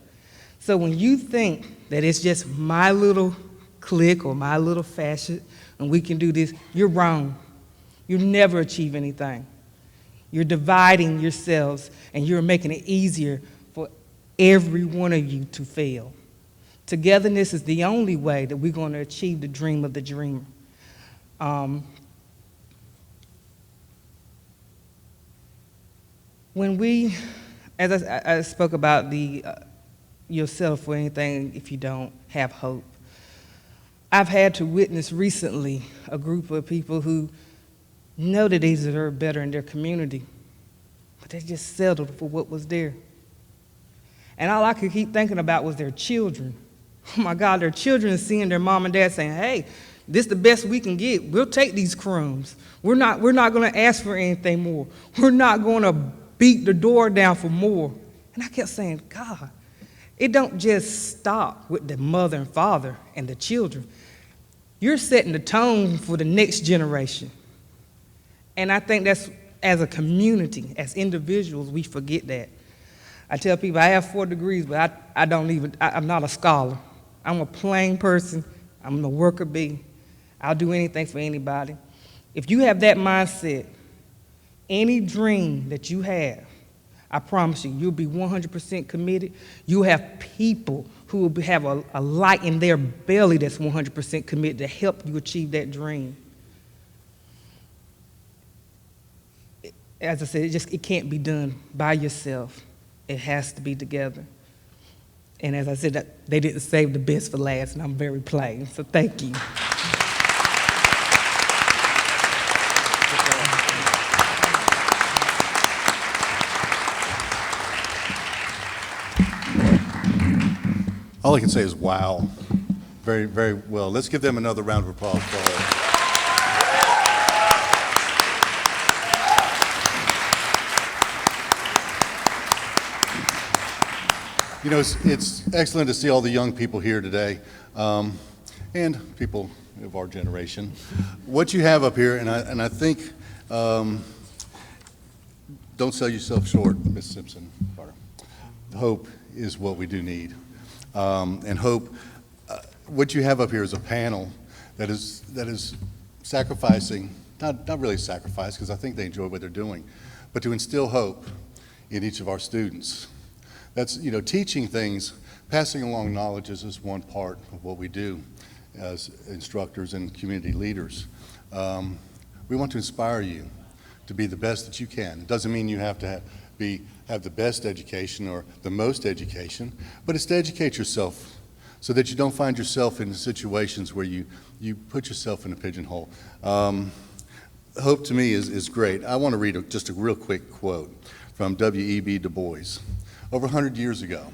So when you think that it's just my little clique or my little facet and we can do this, you're wrong. You'll never achieve anything. You're dividing yourselves and you're making it easier for every one of you to fail. Togetherness is the only way that we're going to achieve the dream of the dreamer. When we, as I spoke about you'll settle for anything if you don't have hope. I've had to witness recently a group of people who know that they deserve better in their community, but they just settled for what was there. And all I could keep thinking about was their children. Oh my God, their children are seeing their mom and dad saying, hey, this is the best we can get. We'll take these crumbs. We're not going to ask for anything more. We're not going to beat the door down for more. And I kept saying, God, it don't just stop with the mother and father and the children. you're setting the tone for the next generation. And I think that's, as a community, as individuals, we forget that. I tell people I have 4 degrees, but I'm not a scholar. I'm a plain person. I'm a worker bee. I'll do anything for anybody. If you have that mindset, any dream that you have, I promise you, you'll be 100% committed. You'll have people who will have a light in their belly that's 100% committed to help you achieve that dream. As I said, it can't be done by yourself. It has to be together. And as I said, they didn't save the best for last, and I'm very plain, so thank you. All I can say is wow. Very, very well. Let's give them another round of applause for her. You know, it's excellent to see all the young people here today, and people of our generation. What you have up here, and I think, don't sell yourself short, Ms. Simpson. Hope is what we do need. And hope, what you have up here is a panel that is sacrificing, not really sacrifice, because I think they enjoy what they're doing, but to instill hope in each of our students. That's, you know, teaching things, passing along knowledge is one part of what we do as instructors and community leaders. We want to inspire you to be the best that you can. It doesn't mean you have to have the best education or the most education, but it's to educate yourself so that you don't find yourself in situations where you put yourself in a pigeonhole. Hope to me is great. I want to read just a real quick quote from W.E.B. Du Bois. Over 100 years ago,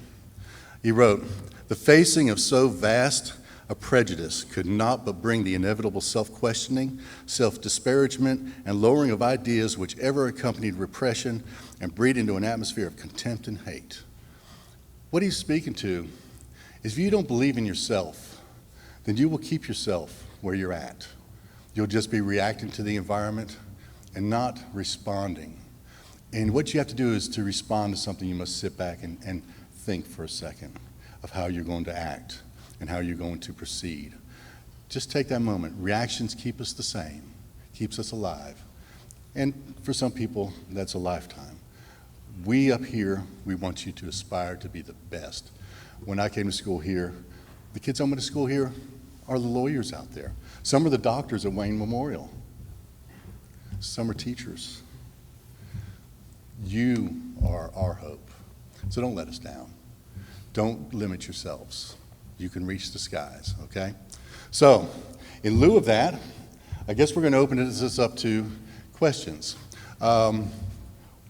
he wrote, "The facing of so vast a prejudice could not but bring the inevitable self-questioning, self-disparagement, and lowering of ideas which ever accompanied repression and breed into an atmosphere of contempt and hate." What he's speaking to is if you don't believe in yourself, then you will keep yourself where you're at. You'll just be reacting to the environment and not responding. And what you have to do is to respond to something, you must sit back and think for a second of how you're going to act and how you're going to proceed. Just take that moment. Reactions keep us the same, keeps us alive. And for some people, that's a lifetime. We up here, we want you to aspire to be the best. When I came to school here, the kids I went to school here are the lawyers out there. Some are the doctors at Wayne Memorial. Some are teachers. You are our hope. So don't let us down. Don't limit yourselves. You can reach the skies, okay? So, in lieu of that, I guess we're going to open this up to questions. We'll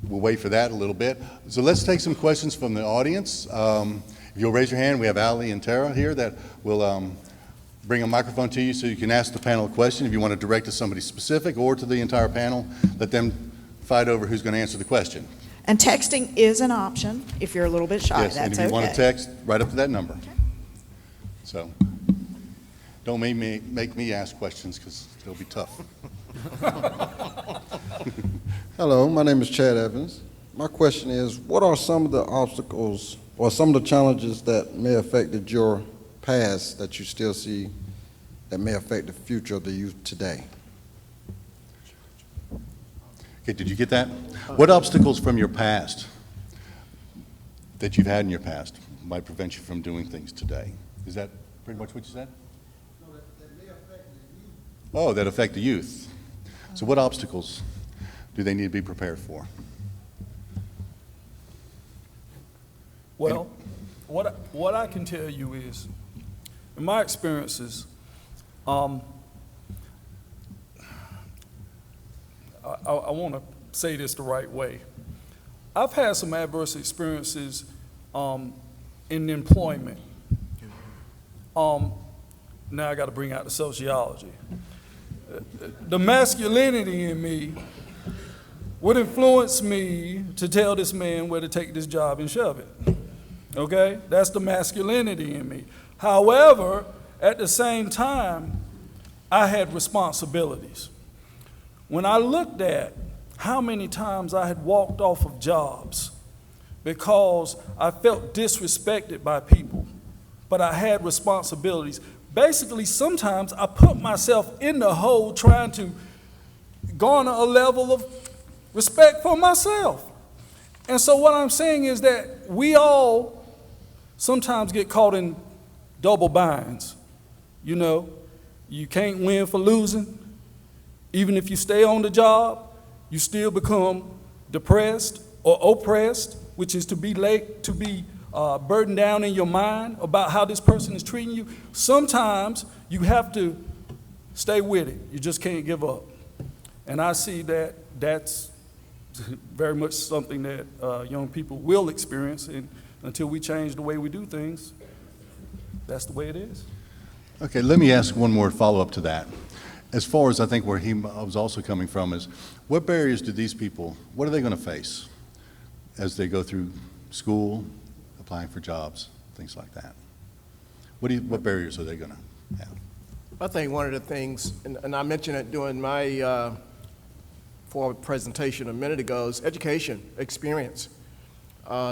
wait for that a little bit. So let's take some questions from the audience. If you'll raise your hand, we have Ali and Tara here that will bring a microphone to you so you can ask the panel a question. If you want to direct to somebody specific or to the entire panel, let them fight over who's going to answer the question. And texting is an option if you're a little bit shy. Yes, and That's if you want to okay. text, right up to that number. So, don't make me ask questions because it'll be tough. Hello, my name is Chad Evans. My question is, what are some of the obstacles or some of the challenges that may have affected your past that you still see that may affect the future of the youth today? Okay, did you get that? What obstacles from your past that you've had in your past might prevent you from doing things today? Is that pretty much what you said? No, that may affect the youth. Oh, that affect the youth. So what obstacles do they need to be prepared for? Well, what I can tell you is, in my experiences, I want to say this the right way. I've had some adverse experiences in employment. Now I got to bring out the sociology. The masculinity in me would influence me to tell this man where to take this job and shove it. Okay? That's the masculinity in me. However, at the same time, I had responsibilities. When I looked at how many times I had walked off of jobs because I felt disrespected by people, but I had responsibilities. Basically, sometimes I put myself in the hole trying to garner a level of respect for myself. And so what I'm saying is that we all sometimes get caught in double binds. You know, you can't win for losing. Even if you stay on the job, you still become depressed or oppressed, which is to be burdened down in your mind about how this person is treating you. Sometimes you have to stay with it. You just can't give up. And I see that that's very much something that young people will experience, and until we change the way we do things, that's the way it is. Okay, let me ask one more follow-up to that. As far as I think where he was also coming from is, what barriers do these people, what are they going to face as they go through school, applying for jobs, things like that? What barriers are they going to have? I think one of the things, and I mentioned it during my forward presentation a minute ago, is education, experience.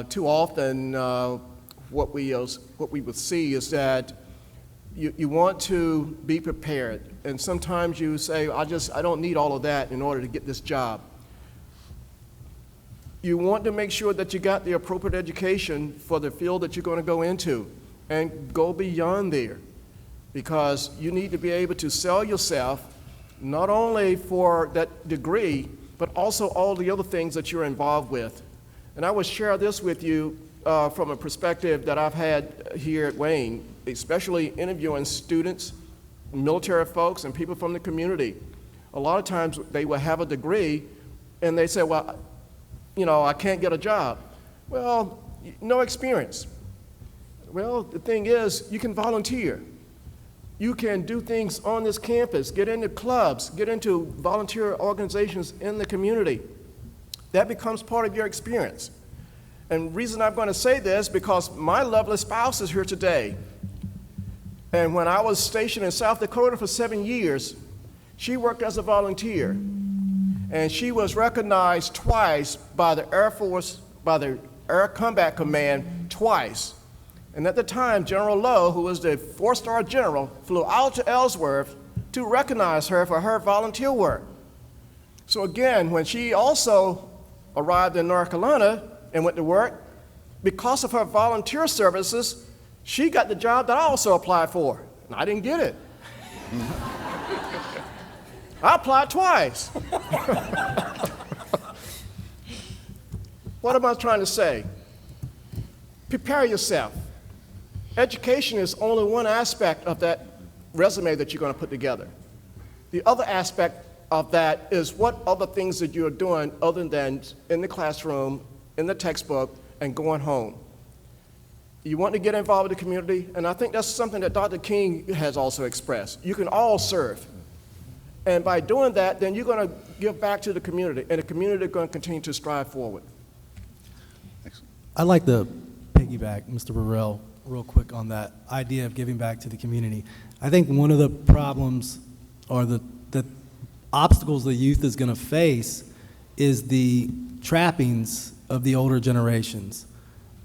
Too often, what we would see is that you want to be prepared, and sometimes you say, I don't need all of that in order to get this job. You want to make sure that you got the appropriate education for the field that you're going to go into, and go beyond there, because you need to be able to sell yourself not only for that degree, but also all the other things that you're involved with. And I will share this with you from a perspective that I've had here at Wayne, especially interviewing students, military folks, and people from the community. A lot of times they will have a degree and they say, well, you know, I can't get a job. Well, no experience. Well, the thing is, you can volunteer. You can do things on this campus, get into clubs, get into volunteer organizations in the community. That becomes part of your experience. And the reason I'm going to say this, because my lovely spouse is here today. And when I was stationed in South Dakota for 7 years, she worked as a volunteer. And she was recognized twice by the Air Force, by the Air Combat Command, twice. And at the time, General Lowe, who was the 4-star general, flew out to Ellsworth to recognize her for her volunteer work. So again, when she also arrived in North Carolina and went to work, because of her volunteer services, she got the job that I also applied for, and I didn't get it. I applied twice. What am I trying to say? Prepare yourself. Education is only one aspect of that resume that you're going to put together. The other aspect of that is what other things that you're doing other than in the classroom, in the textbook, and going home. You want to get involved with the community, and I think that's something that Dr. King has also expressed. You can all serve. And by doing that, then you're going to give back to the community, and the community is going to continue to strive forward. I'd like to piggyback Mr. Burrell real quick on that idea of giving back to the community. I think one of the problems or the obstacles the youth is going to face is the trappings of the older generations.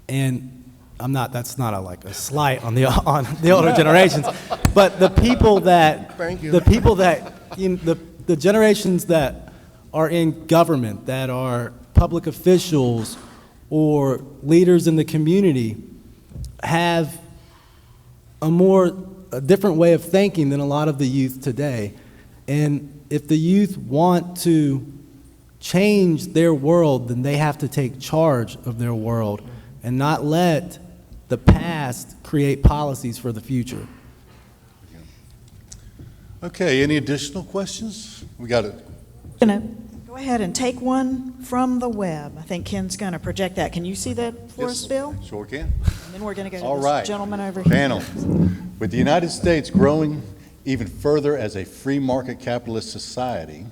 And that's not a slight on the older generations, but the people that, the generations that are in government, that are public officials or leaders in the community, have a different way of thinking than a lot of the youth today. And if the youth want to change their world, then they have to take charge of their world and not let the past create policies for the future. Okay, any additional questions? We got it. Gonna go ahead and take one from the web. I think Ken's going to project that. Can you see that for us, Bill? Sure can. And then we're going to go to All this right. gentleman over here. Panel. With the United States growing even further as a free market capitalist society,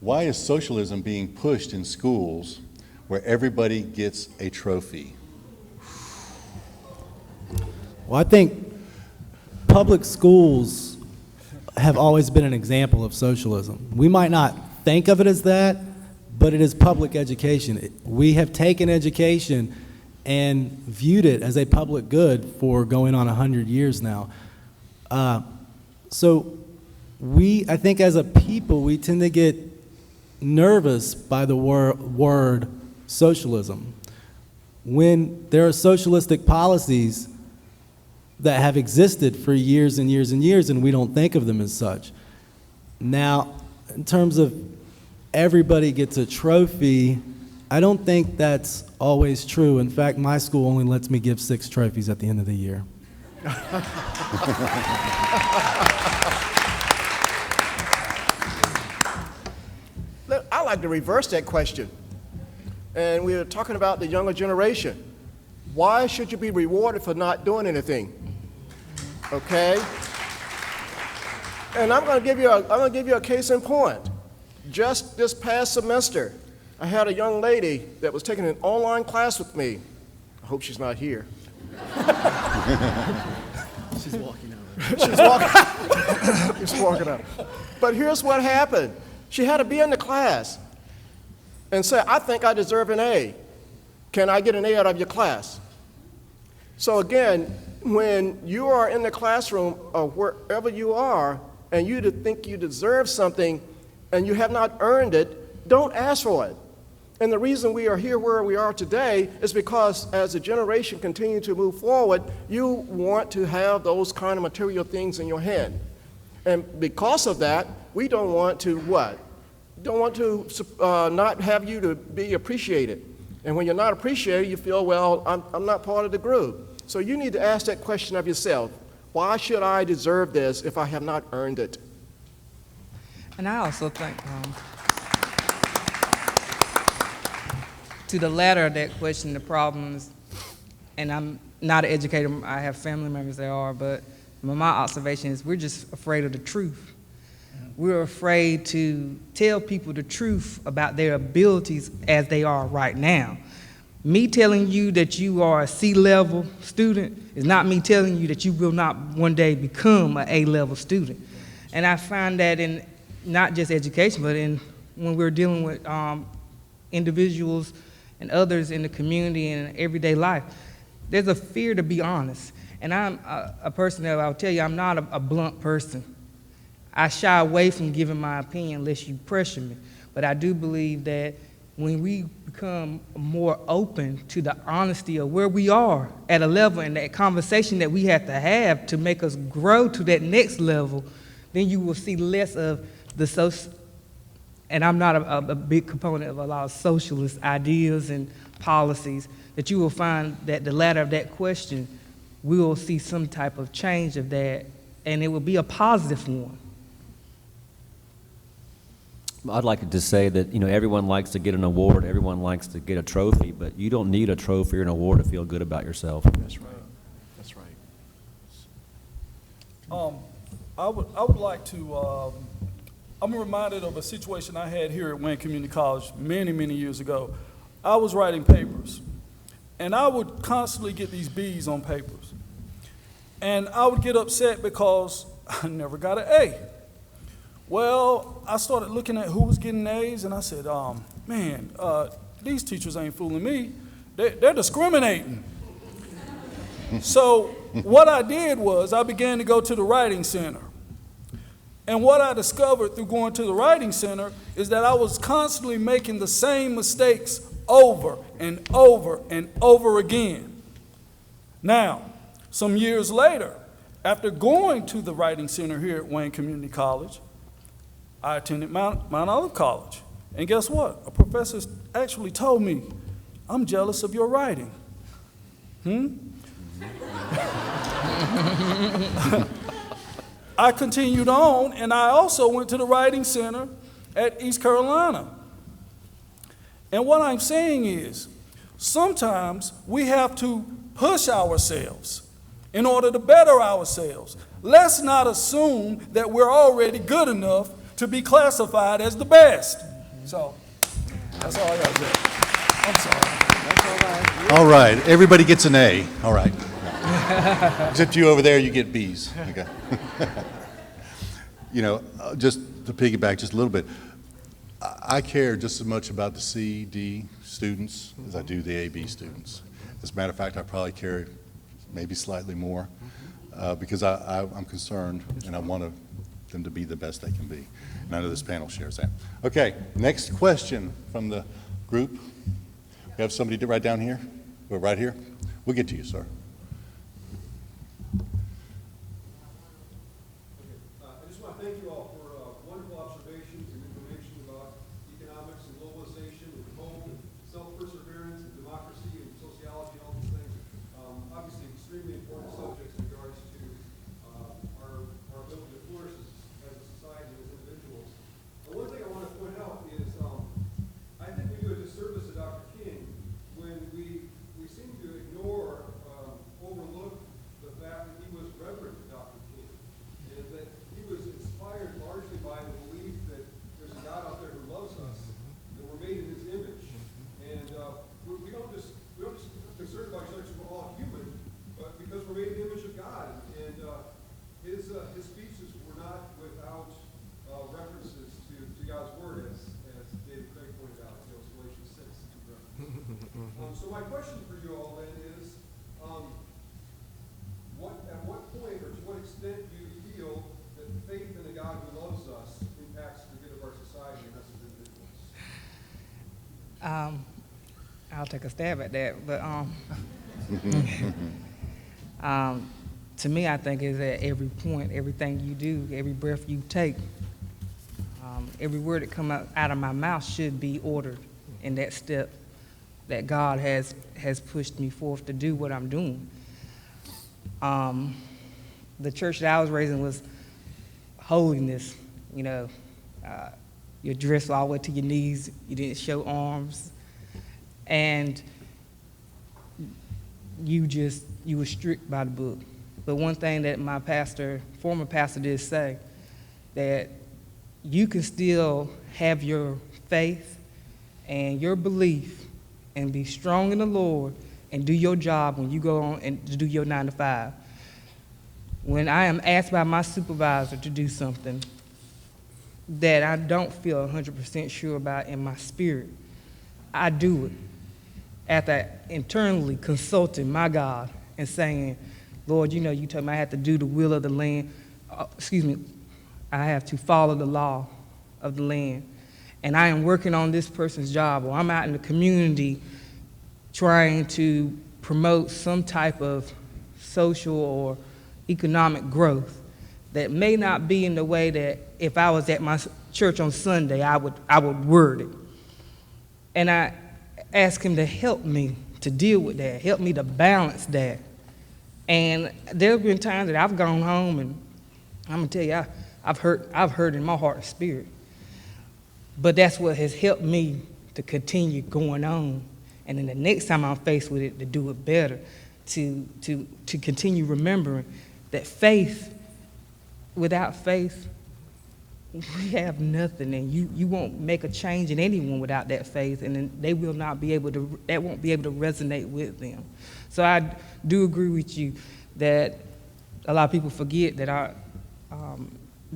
why is socialism being pushed in schools where everybody gets a trophy? Well, I think public schools have always been an example of socialism. We might not think of it as that, but it is public education. We have taken education and viewed it as a public good for going on 100 years now. So I think as a people, we tend to get nervous by the word socialism. When there are socialistic policies that have existed for years and years and years, and we don't think of them as such. Now, in terms of everybody gets a trophy, I don't think that's always true. In fact, my school only lets me give 6 trophies at the end of the year. Look, I like to reverse that question. And we were talking about the younger generation. Why should you be rewarded for not doing anything? Okay? And I'm going to give you a case in point. Just this past semester, I had a young lady that was taking an online class with me. I hope she's not here. She's walking out. She's walking out. But here's what happened. She had to be in the class and say, I think I deserve an A. Can I get an A out of your class? So again, when you are in the classroom or wherever you are, and you think you deserve something and you have not earned it, don't ask for it. And the reason we are here where we are today is because as the generation continues to move forward, you want to have those kind of material things in your hand. And because of that, we don't want to what? Don't want to not have you to be appreciated. And when you're not appreciated, you feel, well, I'm not part of the group. So you need to ask that question of yourself. Why should I deserve this if I have not earned it? And I also think, to the latter of that question, the problems, and I'm not an educator, I have family members that are, but my observation is we're just afraid of the truth. We're afraid to tell people the truth about their abilities as they are right now. Me telling you that you are a C-level student is not me telling you that you will not one day become an A-level student. And I find that in not just education, but in when we're dealing with individuals and others in the community and everyday life, there's a fear to be honest. And I'm a person that I'll tell you, I'm not a blunt person. I shy away from giving my opinion unless you pressure me. But I do believe that when we become more open to the honesty of where we are at a level and that conversation that we have to make us grow to that next level, then you will see less of the social, and I'm not a big component of a lot of socialist ideas and policies, that you will find that the latter of that question, we will see some type of change of that, and it will be a positive one. I'd like to say that, everyone likes to get an award, everyone likes to get a trophy, but you don't need a trophy or an award to feel good about yourself. That's right. That's right. I would like to, I'm reminded of a situation I had here at Wayne Community College many, many years ago. I was writing papers, and I would constantly get these B's on papers. And I would get upset because I never got an A. Well, I started looking at who was getting A's, and I said, man, these teachers ain't fooling me. They're discriminating. So what I did was I began to go to the Writing Center. And what I discovered through going to the Writing Center is that I was constantly making the same mistakes over and over and over again. Now, some years later, after going to the Writing Center here at Wayne Community College, I attended Mount Olive College. And guess what? A professor actually told me, I'm jealous of your writing. I continued on, and I also went to the Writing Center at East Carolina. And what I'm saying is, sometimes we have to push ourselves in order to better ourselves. Let's not assume that we're already good enough to be classified as the best. So, that's all I got to say. I'm sorry. That's all right. All right, everybody gets an A. All right. Except you over there, you get B's. Okay. just to piggyback just a little bit, I care just as much about the C, D students as I do the AB students. As a matter of fact, I probably care maybe slightly more because I'm concerned and I want them to be the best they can be. And I know this panel shares that. Okay, next question from the group. We have somebody right down here, or right here. We'll get to you, sir. I just want to thank you all for wonderful observations and information about economics and globalization and hope and self-perseverance and democracy and sociology and all these things. Obviously, extremely important subjects in regards to our ability to flourish as a society and as individuals. But one thing I want to point out is I think we do a disservice to Dr. King when we seem to ignore, overlook the fact that he was reverent to Dr. King and that he was inspired largely by the belief that there's a God out there who loves us, that we're made in his image. And we don't just concern about each other because we're all human, but because we're made in the image of God. And his speeches were not without references to God's word, as David Craig pointed out, Galatians 6. So my question for you all then is, at what point or to what extent do you feel that faith in a God who loves us impacts the good of our society and us as individuals? I'll take a stab at that, but to me, I think is at every point, everything you do, every breath you take, every word that comes out of my mouth should be ordered in that step that God has pushed me forth to do what I'm doing. The church that I was raised in was holiness. You're dressed all the way to your knees. You didn't show arms. And you were strict by the book. But one thing that my former pastor did say, that you can still have your faith and your belief and be strong in the Lord and do your job when you go on and to do your 9 to 5. When I am asked by my supervisor to do something that I don't feel 100% sure about in my spirit, I do it after internally consulting my God and saying, Lord, you told me I have to do the will of the land. I have to follow the law of the land. And I am working on this person's job, or I'm out in the community trying to promote some type of social or economic growth that may not be in the way that if I was at my church on Sunday, I would word it. And I ask him to help me to deal with that, help me to balance that. And there have been times that I've gone home and I'm gonna tell you, I've hurt in my heart and spirit. But that's what has helped me to continue going on. And then the next time I'm faced with it, to do it better, to continue remembering that without faith, we have nothing, and you won't make a change in anyone without that faith, and then that won't be able to resonate with them. So I do agree with you that a lot of people forget that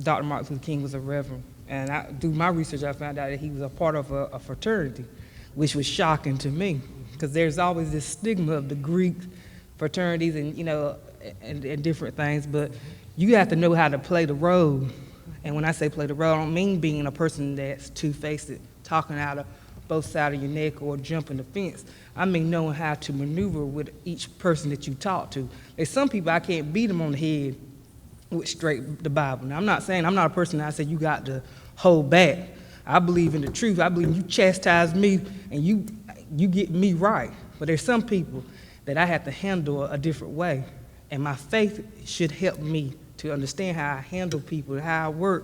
Dr. Martin Luther King was a reverend, and through my research, I found out that he was a part of a fraternity, which was shocking to me, because there's always this stigma of the Greek fraternities and different things, but you have to know how to play the role. And when I say play the role, I don't mean being a person that's two-faced, talking out of both sides of your neck or jumping the fence. I mean knowing how to maneuver with each person that you talk to. There's some people I can't beat them on the head with straight the Bible. Now, I'm not saying I'm not a person that I say you got to hold back. I believe in the truth. I believe you chastise me and you get me right. But there's some people that I have to handle a different way. And my faith should help me to understand how I handle people, how I work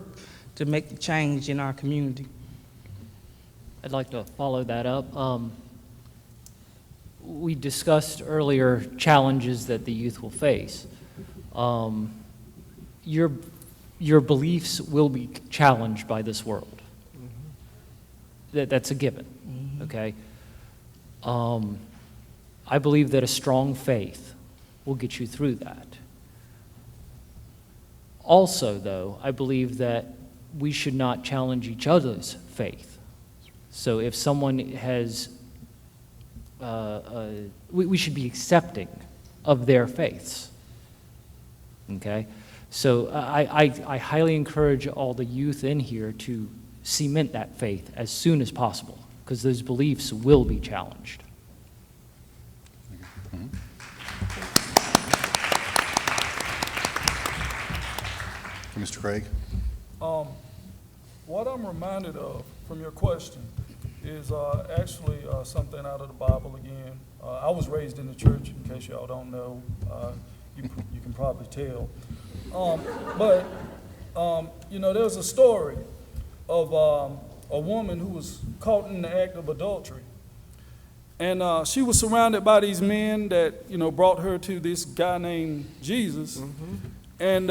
to make the change in our community. I'd like to follow that up. We discussed earlier challenges that the youth will face. Your beliefs will be challenged by this world. That's a given, okay? I believe that a strong faith will get you through that. Also, though, I believe that we should not challenge each other's faith. So if someone has, we should be accepting of their faiths. Okay? So I highly encourage all the youth in here to cement that faith as soon as possible, because those beliefs will be challenged. Mr. Craig? What I'm reminded of from your question is actually something out of the Bible again. I was raised in the church, in case y'all don't know. You can probably tell. But there's a story of a woman who was caught in the act of adultery. And she was surrounded by these men that, brought her to this guy named Jesus. Mm-hmm. And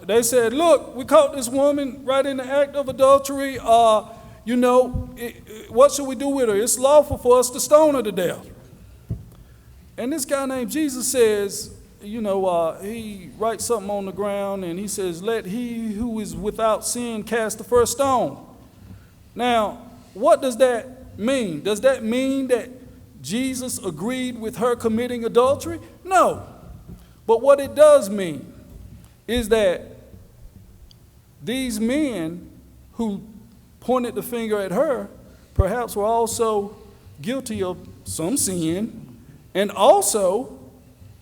they said, look, we caught this woman right in the act of adultery. What should we do with her? It's lawful for us to stone her to death. And this guy named Jesus says, he writes something on the ground and he says, let he who is without sin cast the first stone. Now, what does that mean? Does that mean that Jesus agreed with her committing adultery? No. But what it does mean is that these men who pointed the finger at her perhaps were also guilty of some sin, and also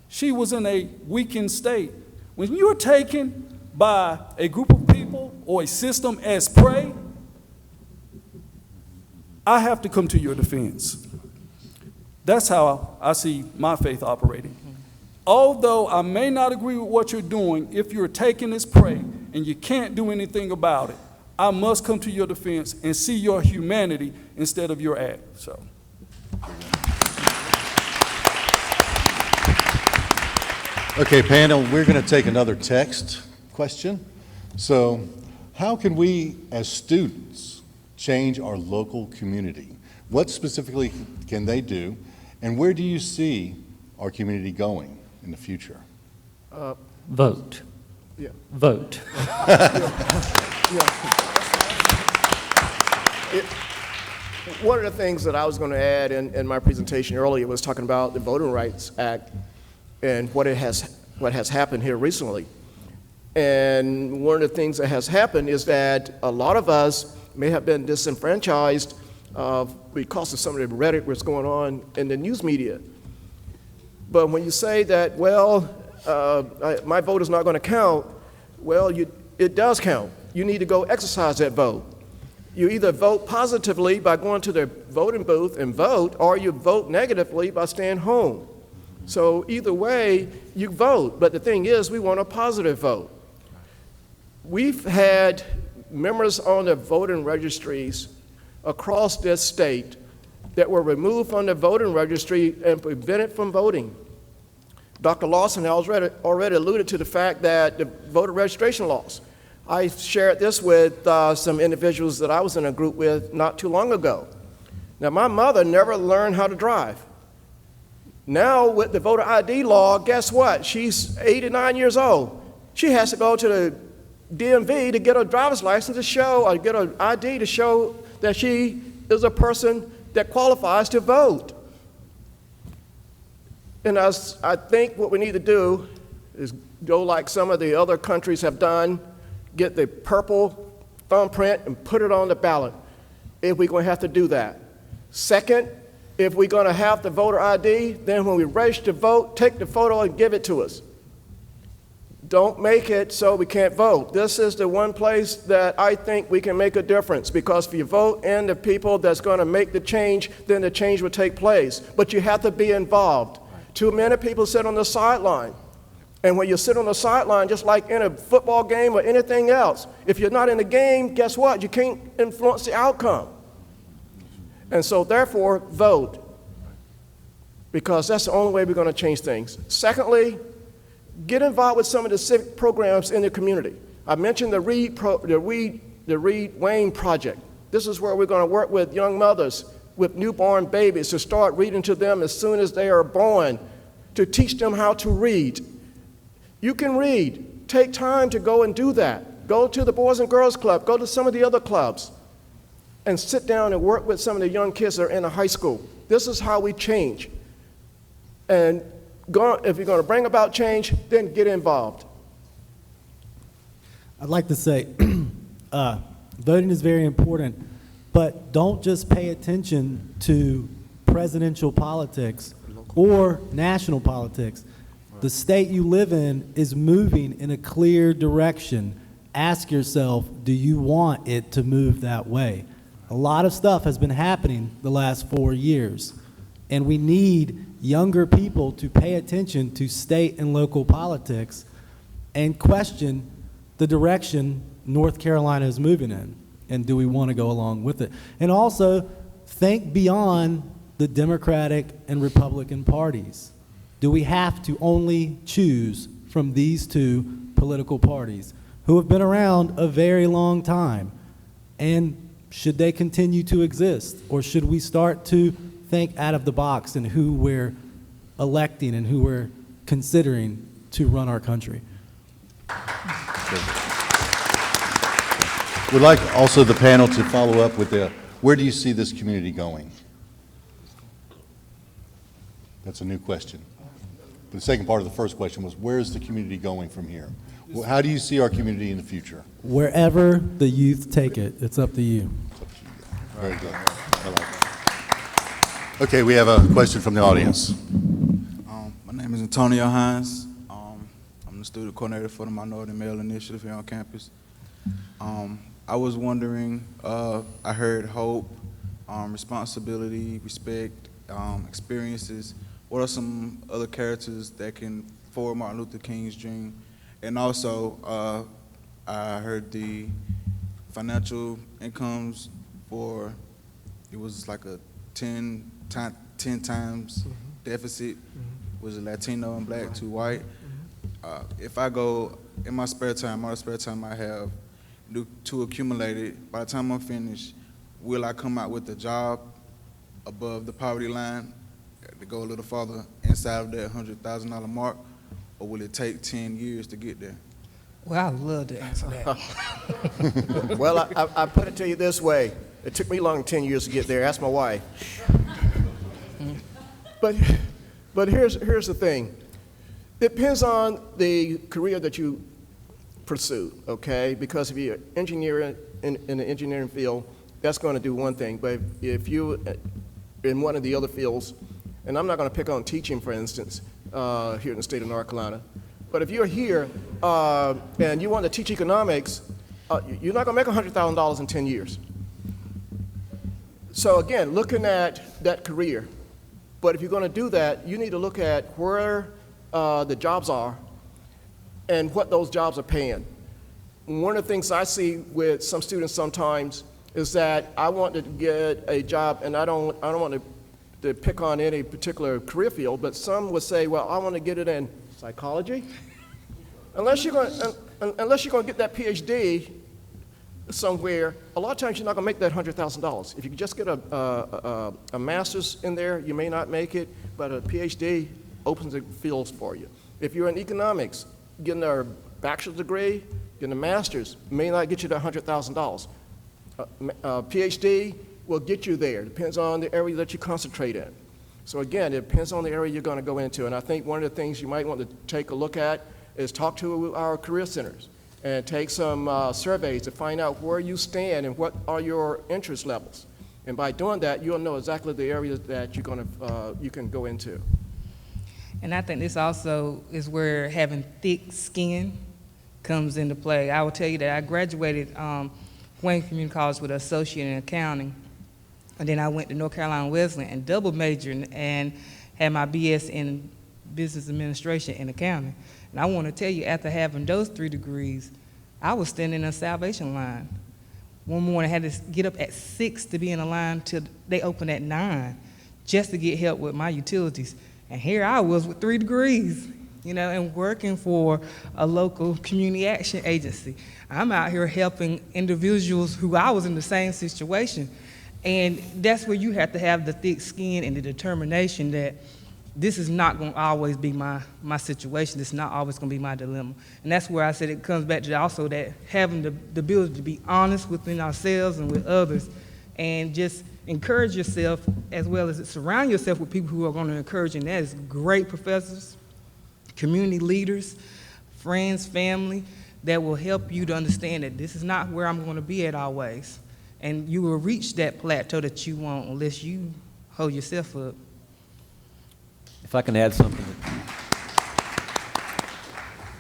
she was in a weakened state. When you're taken by a group of people or a system as prey, I have to come to your defense. That's how I see my faith operating. Although I may not agree with what you're doing, if you're taken as prey and you can't do anything about it, I must come to your defense and see your humanity instead of your act. So. Okay, panel, we're going to take another text question. So, how can we as students change our local community? What specifically can they do, and where do you see our community going in the future? Vote. Yeah. Vote. One of the things that I was going to add in my presentation earlier was talking about the Voting Rights Act and what has happened here recently. And one of the things that has happened is that a lot of us may have been disenfranchised because of some of the rhetoric that's going on in the news media. But when you say that, my vote is not going to count, it does count. You need to go exercise that vote. You either vote positively by going to the voting booth and vote, or you vote negatively by staying home. So either way, you vote. But the thing is, we want a positive vote. We've had members on the voting registries across this state that were removed from the voting registry and prevented from voting. Dr. Lawson has already alluded to the fact that the voter registration laws. I shared this with some individuals that I was in a group with not too long ago. Now, my mother never learned how to drive. Now, with the voter ID law, guess what? She's 89 years old. She has to go to the DMV to get a driver's license to show, or get an ID to show that she is a person that qualifies to vote. And I think what we need to do is go like some of the other countries have done, get the purple thumbprint and put it on the ballot, if we're going to have to do that. Second, if we're going to have the voter ID, then when we register to vote, take the photo and give it to us. Don't make it so we can't vote. This is the one place that I think we can make a difference, because if you vote in the people that's going to make the change, then the change will take place. But you have to be involved. Too many people sit on the sideline. And when you sit on the sideline, just like in a football game or anything else, if you're not in the game, guess what? You can't influence the outcome. And so therefore, vote, because that's the only way we're going to change things. Secondly, get involved with some of the civic programs in the community. I mentioned the Reed Wayne Project. This is where we're going to work with young mothers with newborn babies to start reading to them as soon as they are born, to teach them how to read. You can read. Take time to go and do that. Go to the Boys and Girls Club, go to some of the other clubs, and sit down and work with some of the young kids that are in the high school. This is how we change. And if you're going to bring about change, then get involved. I'd like to say voting is very important, but don't just pay attention to presidential politics or national politics. The state you live in is moving in a clear direction. Ask yourself, do you want it to move that way? A lot of stuff has been happening the last 4 years, and we need younger people to pay attention to state and local politics and question the direction North Carolina is moving in, and do we want to go along with it? And also, think beyond the Democratic and Republican parties. Do we have to only choose from these two political parties who have been around a very long time? And should they continue to exist? Or should we start to think out of the box in who we're electing and who we're considering to run our country? We'd like also the panel to follow up with where do you see this community going? That's a new question. The second part of the first question was, where is the community going from here? How do you see our community in the future? Wherever the youth take it, it's up to you. Very good. I like that. Okay, we have a question from the audience. My name is Antonio Hines. I'm the student coordinator for the Minority Male Initiative here on campus. I was wondering, I heard hope, responsibility, respect, experiences. What are some other characters that can forward Martin Luther King's dream? And also, I heard the financial incomes for, it was like a 10 times deficit, was Latino and black to white. If I go in my spare time, all the spare time I have to accumulate it, by the time I'm finished, will I come out with a job above the poverty line to go a little farther inside of that $100,000 mark, or will it take 10 years to get there? Well, I'd love to answer that. Well, I put it to you this way. It took me long 10 years to get there. Ask my wife. But here's the thing. It depends on the career that you pursue, okay? Because if you're an engineer in the engineering field, that's going to do one thing. But if you're in one of the other fields, and I'm not going to pick on teaching, for instance, here in the state of North Carolina, but if you're here and you want to teach economics, you're not going to make $100,000 in 10 years. So again, looking at that career, but if you're going to do that, you need to look at where the jobs are and what those jobs are paying. One of the things I see with some students sometimes is that I want to get a job, and I don't want to pick on any particular career field, but some would say, well, I want to get it in psychology. Unless you're going to get that PhD somewhere, a lot of times you're not going to make that $100,000. If you just get a master's in there, you may not make it, but a PhD opens the fields for you. If you're in economics, getting a bachelor's degree, getting a master's may not get you to $100,000. PhD will get you there. Depends on the area that you concentrate in. So again, it depends on the area you're going to go into. And I think one of the things you might want to take a look at is talk to our career centers and take some surveys to find out where you stand and what are your interest levels. And by doing that, you'll know exactly the areas that you can go into. And I think this also is where having thick skin comes into play. I will tell you that I graduated Wayne Community College with an associate in accounting, and then I went to North Carolina Wesleyan and double majored and had my BS in business administration and accounting. And I want to tell you, after having those 3 degrees, I was standing in a salvation line. One morning, I had to get up at 6 to be in a line till they opened at 9 just to get help with my utilities. And here I was with 3 degrees, and working for a local community action agency. I'm out here helping individuals who I was in the same situation. And that's where you have to have the thick skin and the determination that this is not going to always be my situation. It's not always going to be my dilemma. And that's where I said it comes back to also that having the ability to be honest within ourselves and with others, and just encourage yourself as well as surround yourself with people who are going to encourage you. And that is great professors, community leaders, friends, family, that will help you to understand that this is not where I'm going to be at always. And you will reach that plateau that you want unless you hold yourself up. If I can add something.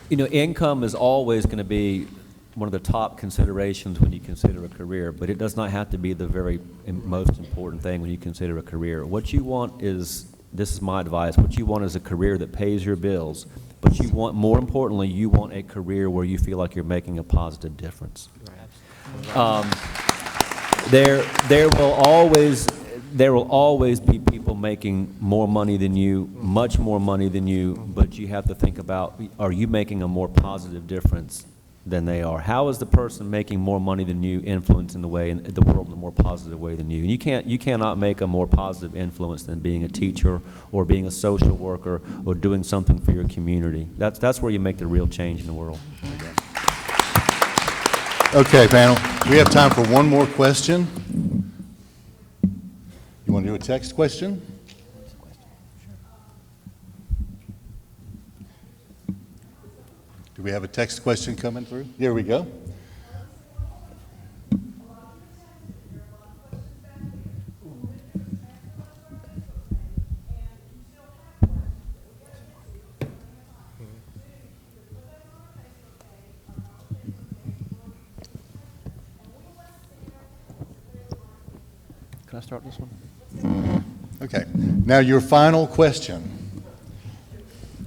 You know, income is always going to be one of the top considerations when you consider a career, but it does not have to be the very most important thing when you consider a career. What you want is, this is my advice, what you want is a career that pays your bills, but you want, more importantly, you want a career where you feel like you're making a positive difference. There will always be people making more money than you, much more money than you, but you have to think about, are you making a more positive difference than they are? How is the person making more money than you influencing the world in a more positive way than you? And you cannot make a more positive influence than being a teacher or being a social worker or doing something for your community. That's where you make the real change in the world. Okay, panel, we have time for one more question. You want to do a text question? Do we have a text question coming through? Here we go. Can I start this one? Okay, now your final question.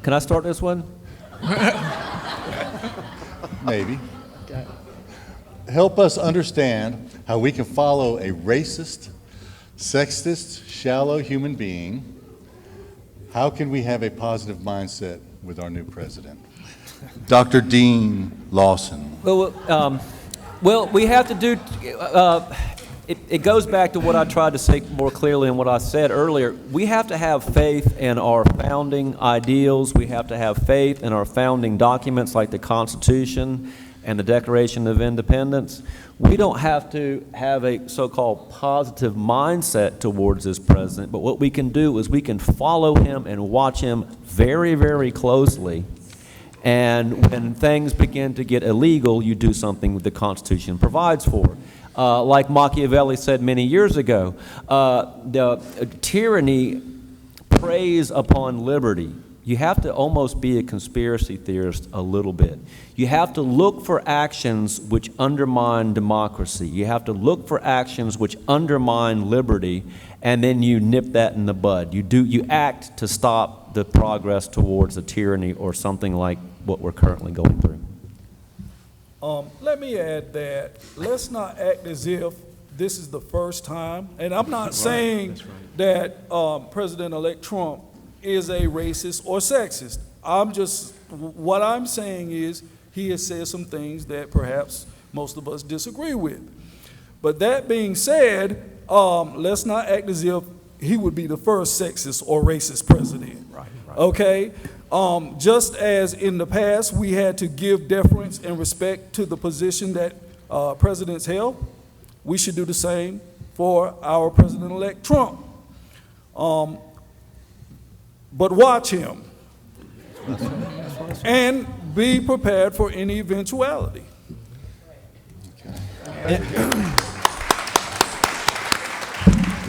Can I start this one? Maybe. Help us understand how we can follow a racist, sexist, shallow human being. How can we have a positive mindset with our new president? Dr. Dean Lawson. Well, we have to do, it goes back to what I tried to say more clearly and what I said earlier. We have to have faith in our founding ideals. We have to have faith in our founding documents like the Constitution and the Declaration of Independence. We don't have to have a so-called positive mindset towards this president, but what we can do is we can follow him and watch him very, very closely. And when things begin to get illegal, you do something that the Constitution provides for. Like Machiavelli said many years ago, the tyranny preys upon liberty. You have to almost be a conspiracy theorist a little bit. You have to look for actions which undermine democracy. You have to look for actions which undermine liberty, and then you nip that in the bud. You act to stop the progress towards a tyranny or something like what we're currently going through. Let me add that let's not act as if this is the first time, and I'm not saying that President-elect Trump is a racist or sexist. What I'm saying is he has said some things that perhaps most of us disagree with. But that being said, let's not act as if he would be the first sexist or racist president. Okay? Just as in the past we had to give deference and respect to the position that presidents held, we should do the same for our President-elect Trump. But watch him and be prepared for any eventuality.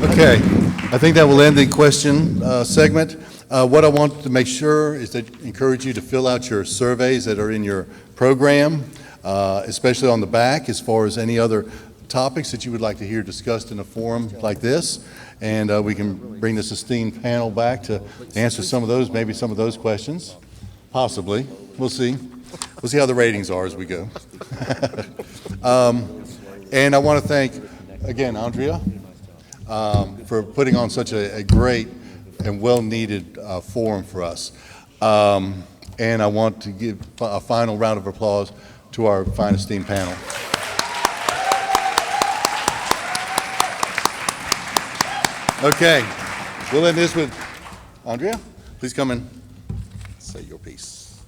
Okay, I think that will end the question segment. What I want to make sure is to encourage you to fill out your surveys that are in your program, especially on the back, as far as any other topics that you would like to hear discussed in a forum like this. And we can bring this esteemed panel back to answer some of those, maybe some of those questions, possibly. We'll see. We'll see how the ratings are as we go. And I want to thank, again, Andrea, for putting on such a great and well-needed forum for us. And I want to give a final round of applause to our fine esteemed panel. Okay, we'll end this with Andrea. Please come and say your piece.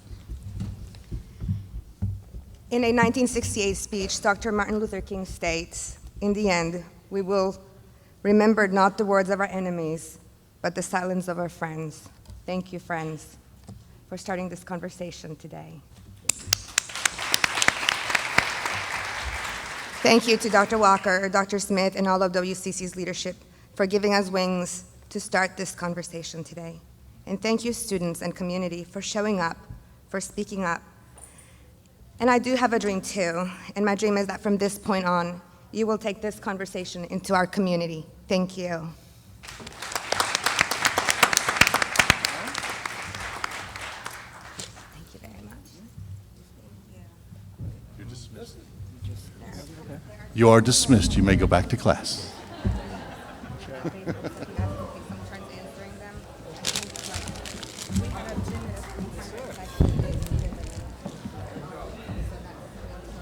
In a 1968 speech, Dr. Martin Luther King states, "In the end, we will remember not the words of our enemies, but the silence of our friends." Thank you, friends, for starting this conversation today. Thank you to Dr. Walker, Dr. Smith, and all of WCC's leadership for giving us wings to start this conversation today. And thank you, students and community, for showing up, for speaking up. And I do have a dream too, and my dream is that from this point on, you will take this conversation into our community. Thank you. Thank you very much. You're dismissed. You are dismissed. You may go back to class.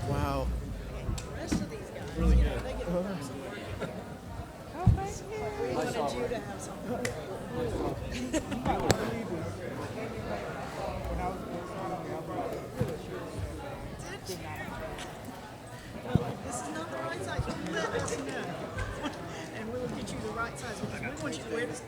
Wow. This is not the right size. You let us know. And we'll get you the right size. We want you to wear this.